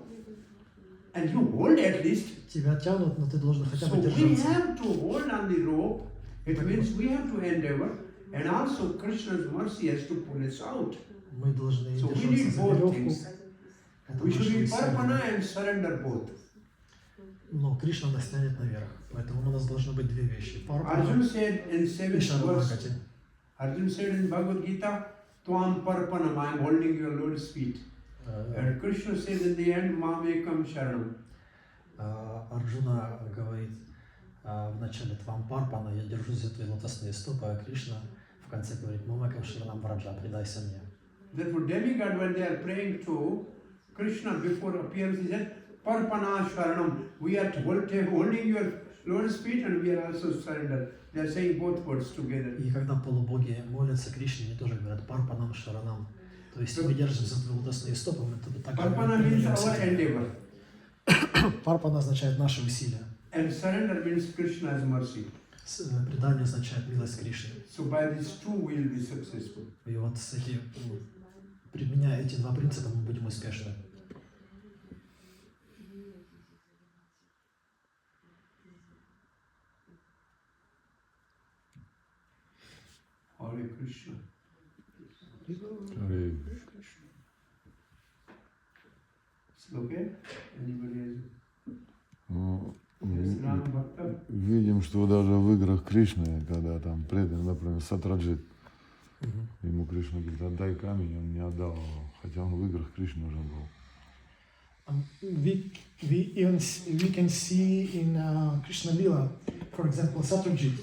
And you hold at least. Тебя тянут, но ты должен хотя So бы we держаться. have to hold on the rope. It means we have to endeavor. And also Krishna's mercy has to pull us out. Мы должны So we держаться need за both веревку. things. Это We should наши be усилия. parpana and surrender both. Но Кришна нас тянет наверх. Поэтому у нас должно быть две вещи. Arjuna Парпана said in и 7th verse, Шаранагати. Arjuna said in Bhagavad Gita, Tvam parpanam, I am holding your lotus feet. And Krishna said in the end, Mamekam Sharanam. Арджуна говорит в начале «Твам Парпана, я держусь за твои лотосные стопы», а Кришна в конце говорит «Мамакам Шаранам Враджа, предайся мне». Therefore, demigod, when they are praying to Krishna before appearance, he said, Parpana Sharanam, we are holding your lotus feet and we are also surrendered. They are saying both words together. И когда полубоги молятся Кришне, они тоже говорят «Парпанам Шаранам». То есть мы держим за твои лотосные стопы, мы так Parpana means our endeavor. Парпана означает наши усилия. And surrender means Krishna's mercy. Предание означает милость Кришны. So by these two we will be successful. И вот применяя эти два принципа, мы будем успешны. Hare Krishna. Hare. It's okay? Anybody else? Ну, Yes, Ram Bhakta? видим, что даже в играх Кришны, когда там предан, например, Сатраджит, ему Кришна говорит, отдай камень, он не отдал его, хотя он в играх Кришны уже был. We can see in Krishna Lila, for example, Satyajit.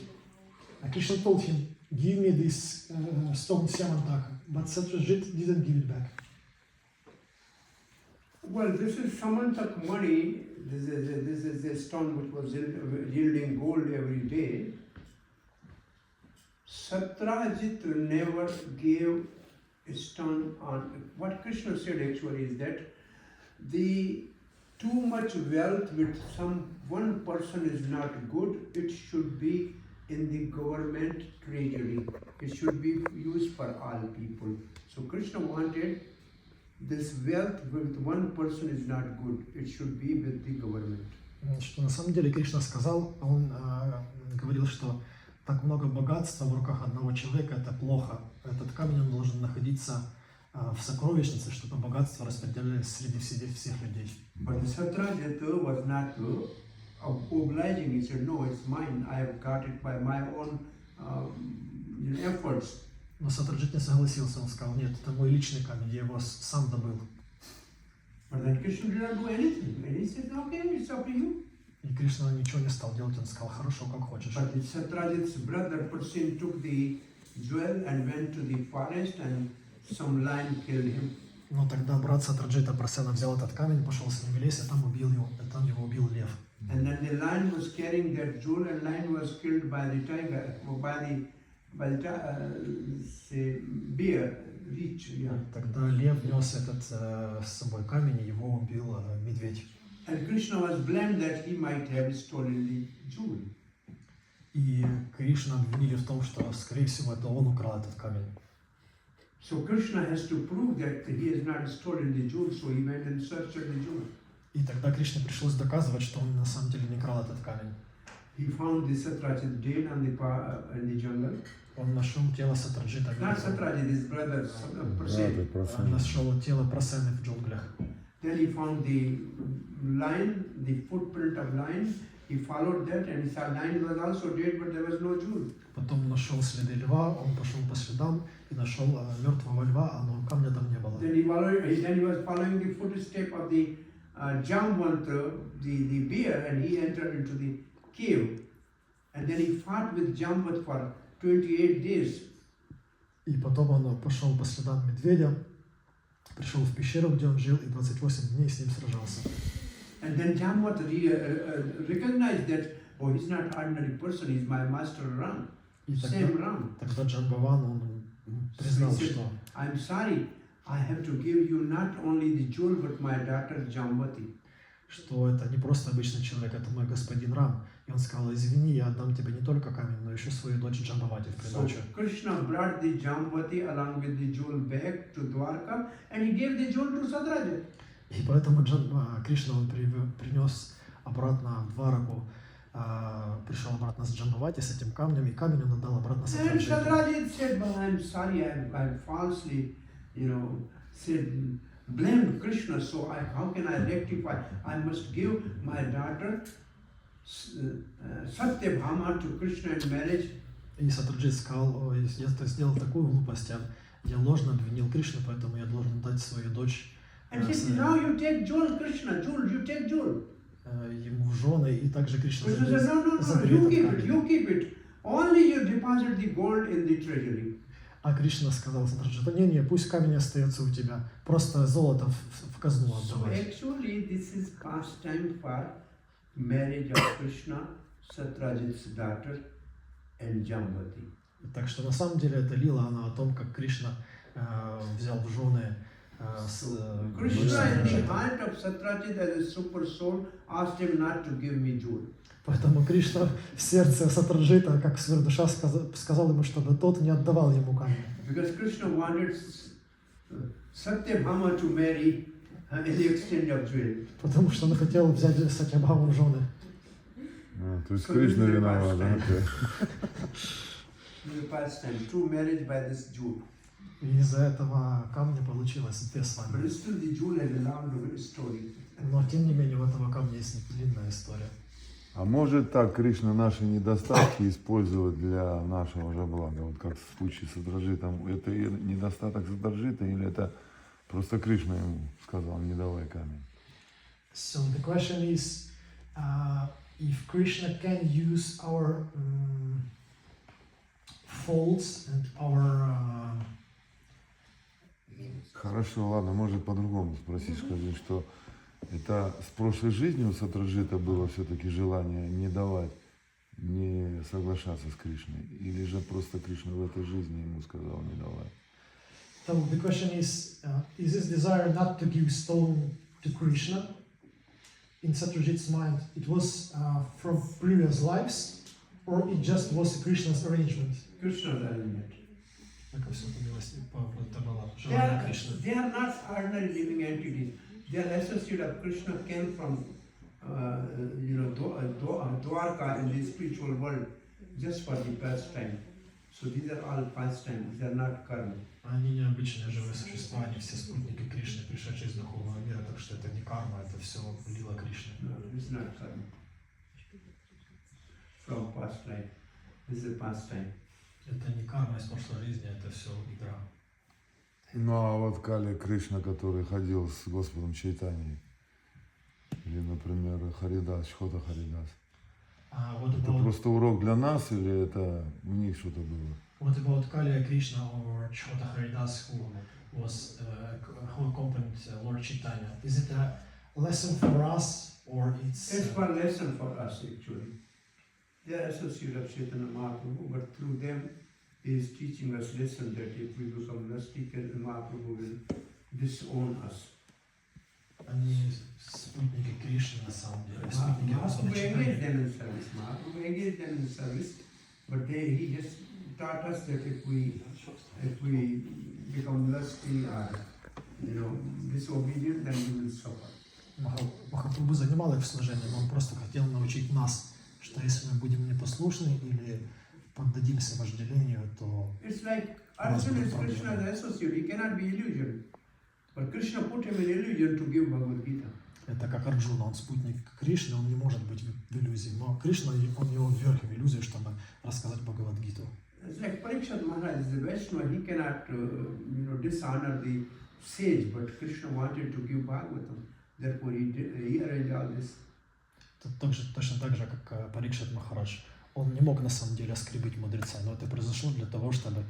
Krishna told him, give me this stone Syamantaka, but Satyajit didn't give it back. Well, this is Samantak money. This is a stone which was yielding gold every day. Satyajit never gave a stone on. What Krishna said actually is that the too much wealth with some one person is not good. It should be in the government treasury. It should be used for all people. So Krishna wanted this wealth with one person is not good. It should be with the government. Что на самом деле Кришна сказал, он говорил, что так много богатства в руках одного человека – это плохо. Этот камень он должен находиться в сокровищнице, чтобы богатство распределялось среди всех людей. But the Satyajit was not obliging. He said, no, it's mine. I have got it by my own efforts. Но Сатраджит не согласился, он сказал, нет, это мой личный камень, я его сам добыл. But then Krishna did not do anything. And he said, okay, it's up to you. И Кришна ничего не стал делать, он сказал, хорошо, как хочешь. But the Satyajit's brother Prasen took the jewel and went to the forest and some lion killed him. Но тогда брат Сатраджита Прасена взял этот камень, пошел с ним в лес, и там его убил лев. And then the lion was carrying that jewel, and lion was killed by the tiger, by the bear. Reach, yeah. Тогда лев нес этот с собой камень, и его убил медведь. And Krishna was blamed that he might have stolen the jewel. И Кришна обвинили в том, что, скорее всего, это он украл этот камень. So Krishna has to prove that he has not stolen the jewel, so he went and searched the jewel. И тогда Кришне пришлось доказывать, что он на самом деле не крал этот камень. He found the Satyajit dead in the jungle. Он нашел тело Сатраджита. Not Satyajit, his brother Prasen. Он нашел тело Прасены в джунглях. Then he found the lion, the footprint of lion. He followed that and he saw lion was also dead, but there was no jewel. Потом нашел следы льва, он пошел по следам и нашел мертвого льва, но камня там не было. Then he was following the footstep of the Jamvanta, the bear, and he entered into the cave. And then he fought with Jamvat for 28 days. И потом он пошел по следам медведя, пришел в пещеру, где он жил, и 28 дней с ним сражался. And then Jamvat recognized that, oh, he's not an ordinary person, he's my master Ram. Same Ram. Тогда Джамбаван, он признал, So he said, что I'm sorry, I have to give you not only the jewel, but my daughter Jamvati. что это не просто обычный человек, это мой господин Рам. И он сказал, извини, я отдам тебе не только камень, но еще свою дочь Джамбавати в придачу. So Krishna brought the Jamvati along with the jewel back to Dwarka, and he gave the jewel to Satyajit. И поэтому Кришна он принес обратно в Двараку, пришел обратно с Джамбавати, с этим камнем, и камень он отдал обратно And Сатраджиту. Satyajit said, well, I'm sorry, I falsely, said, blamed Krishna, so how can I rectify? I must give my daughter Satyabhama to Krishna in marriage. И Сатраджит сказал, я сделал такую глупость, я ложно обвинил Кришну, поэтому я должен дать свою дочь And he said, now you take jewel, Krishna, jewel, you take jewel. ему в жены, и также Кришна Krishna said, no, заберет этот камень. you keep it. Only you deposit the gold in the treasury. А Кришна сказал Сатраджиту, не, пусть камень остается у тебя, просто золото в казну So отдавай. actually this is pastime for marriage of Krishna, Satyajit's daughter and Jamvati. Так что на самом деле эта лила, она о том, как Кришна взял в жены Krishna in the heart of Satyajit as a super soul asked him not to give me jewel. Поэтому Кришна в сердце Сатраджита, как сверхдуша, сказал ему, чтобы тот не отдавал ему камень. Because Krishna wanted Satyabhama to marry in the exchange of jewel. Потому что он хотел взять Сатьябхаму в жены. То есть Кришна виноват, да? In the pastime, true marriage by this jewel. И из-за этого камня получилось две But свадьбы. still the jewel has a long story. Но тем не менее у этого камня есть длинная история. А может так Кришна наши недостатки использовать для нашего же блага? Вот как в случае с Сатраджитом. Это недостаток Сатраджита или это просто Кришна ему сказал, не давай камень? So the question is, if Krishna can use our faults and our Хорошо, ладно, может по-другому спросить, скажи, что это с прошлой жизни у Сатраджита было все-таки желание не давать не соглашаться с Кришной? Или же просто Кришна в этой жизни ему сказал, не давай? So the question is his desire not to give stone to Krishna? In Satyajit's mind, it was from previous lives, or it just was Krishna's arrangement? Krishna's arrangement. Как все это было They желание are, Кришны. they are not ordinary living entities. They are associate of Krishna, came from Dwarka in the spiritual world just for the pastime. So these are all pastime. These are not karma. Они необычные живые существа, они все спутники Кришны, пришедшие из духовного мира, так что это не карма, это все лила Кришны. No, this is not karma. From past life. This is a pastime. Это не карма из прошлой жизни, это все игра. Ну а вот Кали Кришна, который ходил с Господом Чайтаньей, или, например, Харидас, Чхота Харидас. Это просто урок для нас или это у них что-то было? What about Kali Krishna or Chhota Haridas who accompanied Lord Chaitanya? Is it a lesson for us or It's it's for lesson for us actually. They are associate of Chaitanya Mahaprabhu, but through them he is teaching us lesson that if we become nasty, Mahaprabhu will disown us. они спутники Кришны на самом деле, спутники Господа Mahaprabhu engaged Чайтаньи? them in service. Mahaprabhu engaged them in service, but he just taught us that if we become lusty or disobedient, then we will suffer. Махапрабху занимал их в служении, но он просто хотел научить нас, что если мы будем непослушны или поддадимся вожделению, то It's like Arjuna is Krishna's associate. He cannot be illusion. But Krishna put him in illusion to give Bhagavad Gita. это как Арджуна, он спутник Кришны, он не может быть в иллюзии, но Кришна, он его вверх в иллюзию, чтобы рассказать Бхагавад-гиту. It's like Parikshit Maharaj is the Vaishnava. He cannot, dishonor the sage. But Krishna wanted to give Bhagavatam. Therefore, he arranged all this. Точно так же, как Парикшит Махарадж. Он не мог на самом деле оскорбить мудреца, но это произошло для того, чтобы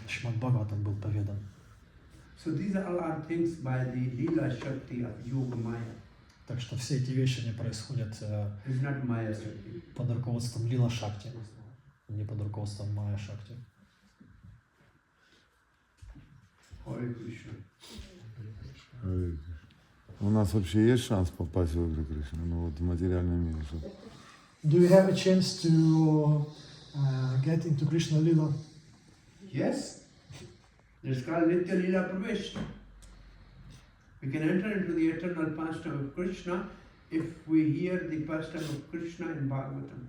Шримад Бхагаватам был поведан. So these are all things by the Leela Shakti of Yoga Maya. Так что все эти вещи не происходят It's not Maya Shakti. под руководством Лила Шакти, не под руководством Майя Шакти. Hare Krishna. У нас вообще есть шанс попасть в игры Кришны, ну вот в материальном мире? Do you have a chance to get into Krishna Lila? Yes. It's called Nitya Leela Pravesh. We can enter into the eternal pastime of Krishna if we hear the pastime of Krishna in Bhagavatam.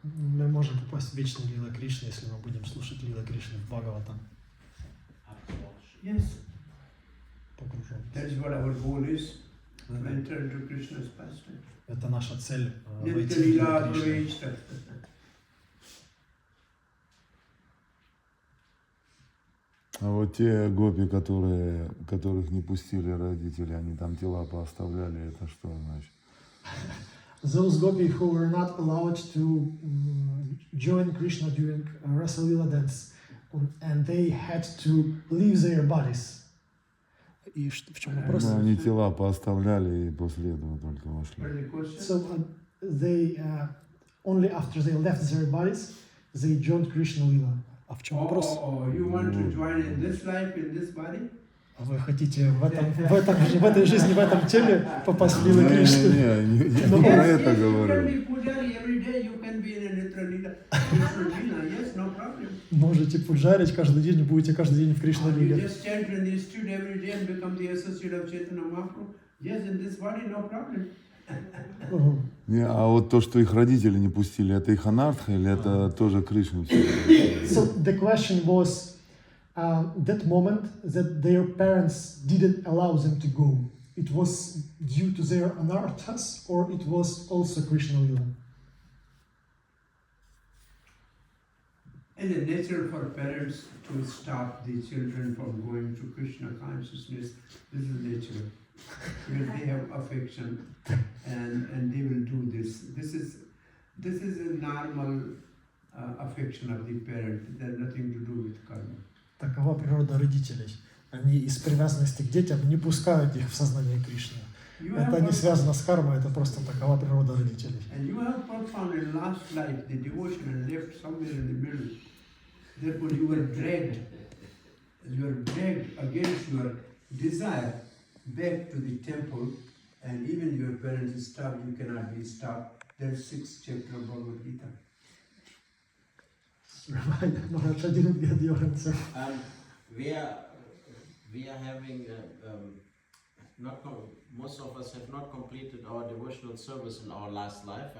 Мы можем попасть в вечный Лила Кришны, если мы будем слушать Лила Кришны в Бхагаватам. Yes. Погруженность. That is what our goal is. To enter into Krishna's pastime. Это наша цель Nitya войти в Лилу Leela Кришны. Pravesh. А вот те гопи, которых не пустили родители, они там тела пооставляли, это что значит? Those gopi who were not allowed to join Krishna during Rasa Lila dance, and they had to leave their bodies. И в чем вопрос? Ну, они тела пооставляли и после этого только What вошли. is the question? So they only after they left their bodies, they joined Krishna Lila. А в чем вопрос? Oh, you want to join in this life, in this body? А вы хотите в этой жизни, в этом теле попасть в Лилу Кришны? Не про это You can говорю. be pujari every day, you can be in a Nitra Leela. Krishna Leela, yes, no problem. Можете пуджарить каждый день, будете каждый день в Кришна You Лиле. just chant in the street every day and become the associate of Chaitanya Mahaprabhu. Yes, in this body, no problem. Не, а вот то, что их родители не пустили, это их анартха или это тоже Кришна? So the question was that moment that their parents didn't allow them to go. It was due to their anarthas or it was also Krishna Lila? It is natural for parents to stop the children from going to Krishna consciousness. This is natural. Because they have affection and they will do this. This is a normal affection of the parent. It has nothing to do with karma. Такова природа родителей. Они из привязанности к детям не пускают их в сознание Кришны. You Это have не связано с кармой, это просто такова природа родителей. and you have performed in last life the devotion and left somewhere in the middle. Therefore you were dragged against your desire back to the temple, and even your parents stopped, you cannot be stopped. That's 6th chapter of Bhagavad Gita. Maharaj, I didn't get your answer. We are having most of us have not completed our devotional service in our last life.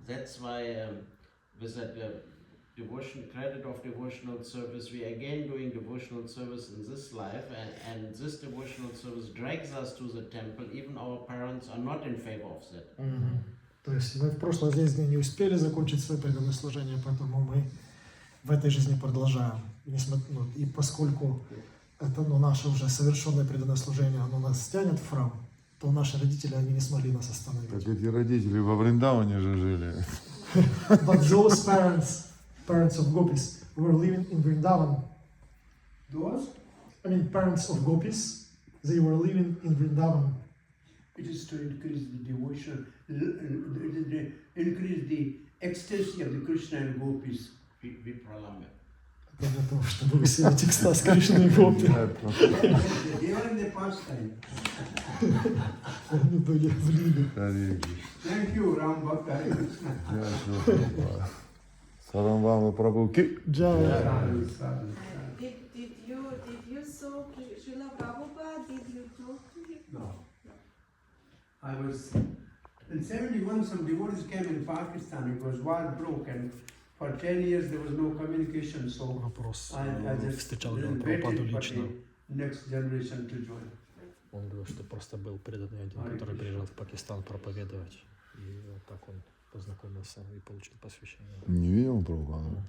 That's why with that credit of devotional service, we are again doing devotional service in this life, and this devotional service drags us to the temple. Even our parents are not in favor of that. То есть мы в прошлой жизни не успели закончить свое преданное служение, поэтому мы в этой жизни продолжаем. И поскольку это наше уже совершенное преданное служение, оно нас тянет в храм, то наши родители, они не смогли нас остановить. Так эти родители во Вриндаване же жили. But those parents of gopis, were living in Vrindavan. Those? Parents of gopis, they were living in Vrindavan. It is to increase the devotion, increase the ecstasy of the Krishna and gopis. Vipralambha. Это для того, чтобы усилить экстаз Кришны и гопи. They were in the pastime. Они были в лиге. Thank you, Ram Bhakta Hare Krishna. Сарвабхаума прабху ки. Джай. Did you saw Srila Prabhupada? Did you talk to him? No. I was in 71. Some devotees came in Pakistan. It was war broke, and for 10 years there was no communication. So Вопрос. I just Встречал ли он waited Прабхупаду for лично? the next generation to join. Он говорил, что просто был преданный один, который приезжал в Пакистан проповедовать. И вот так он познакомился и получил посвящение. Не видел Прабхупаду?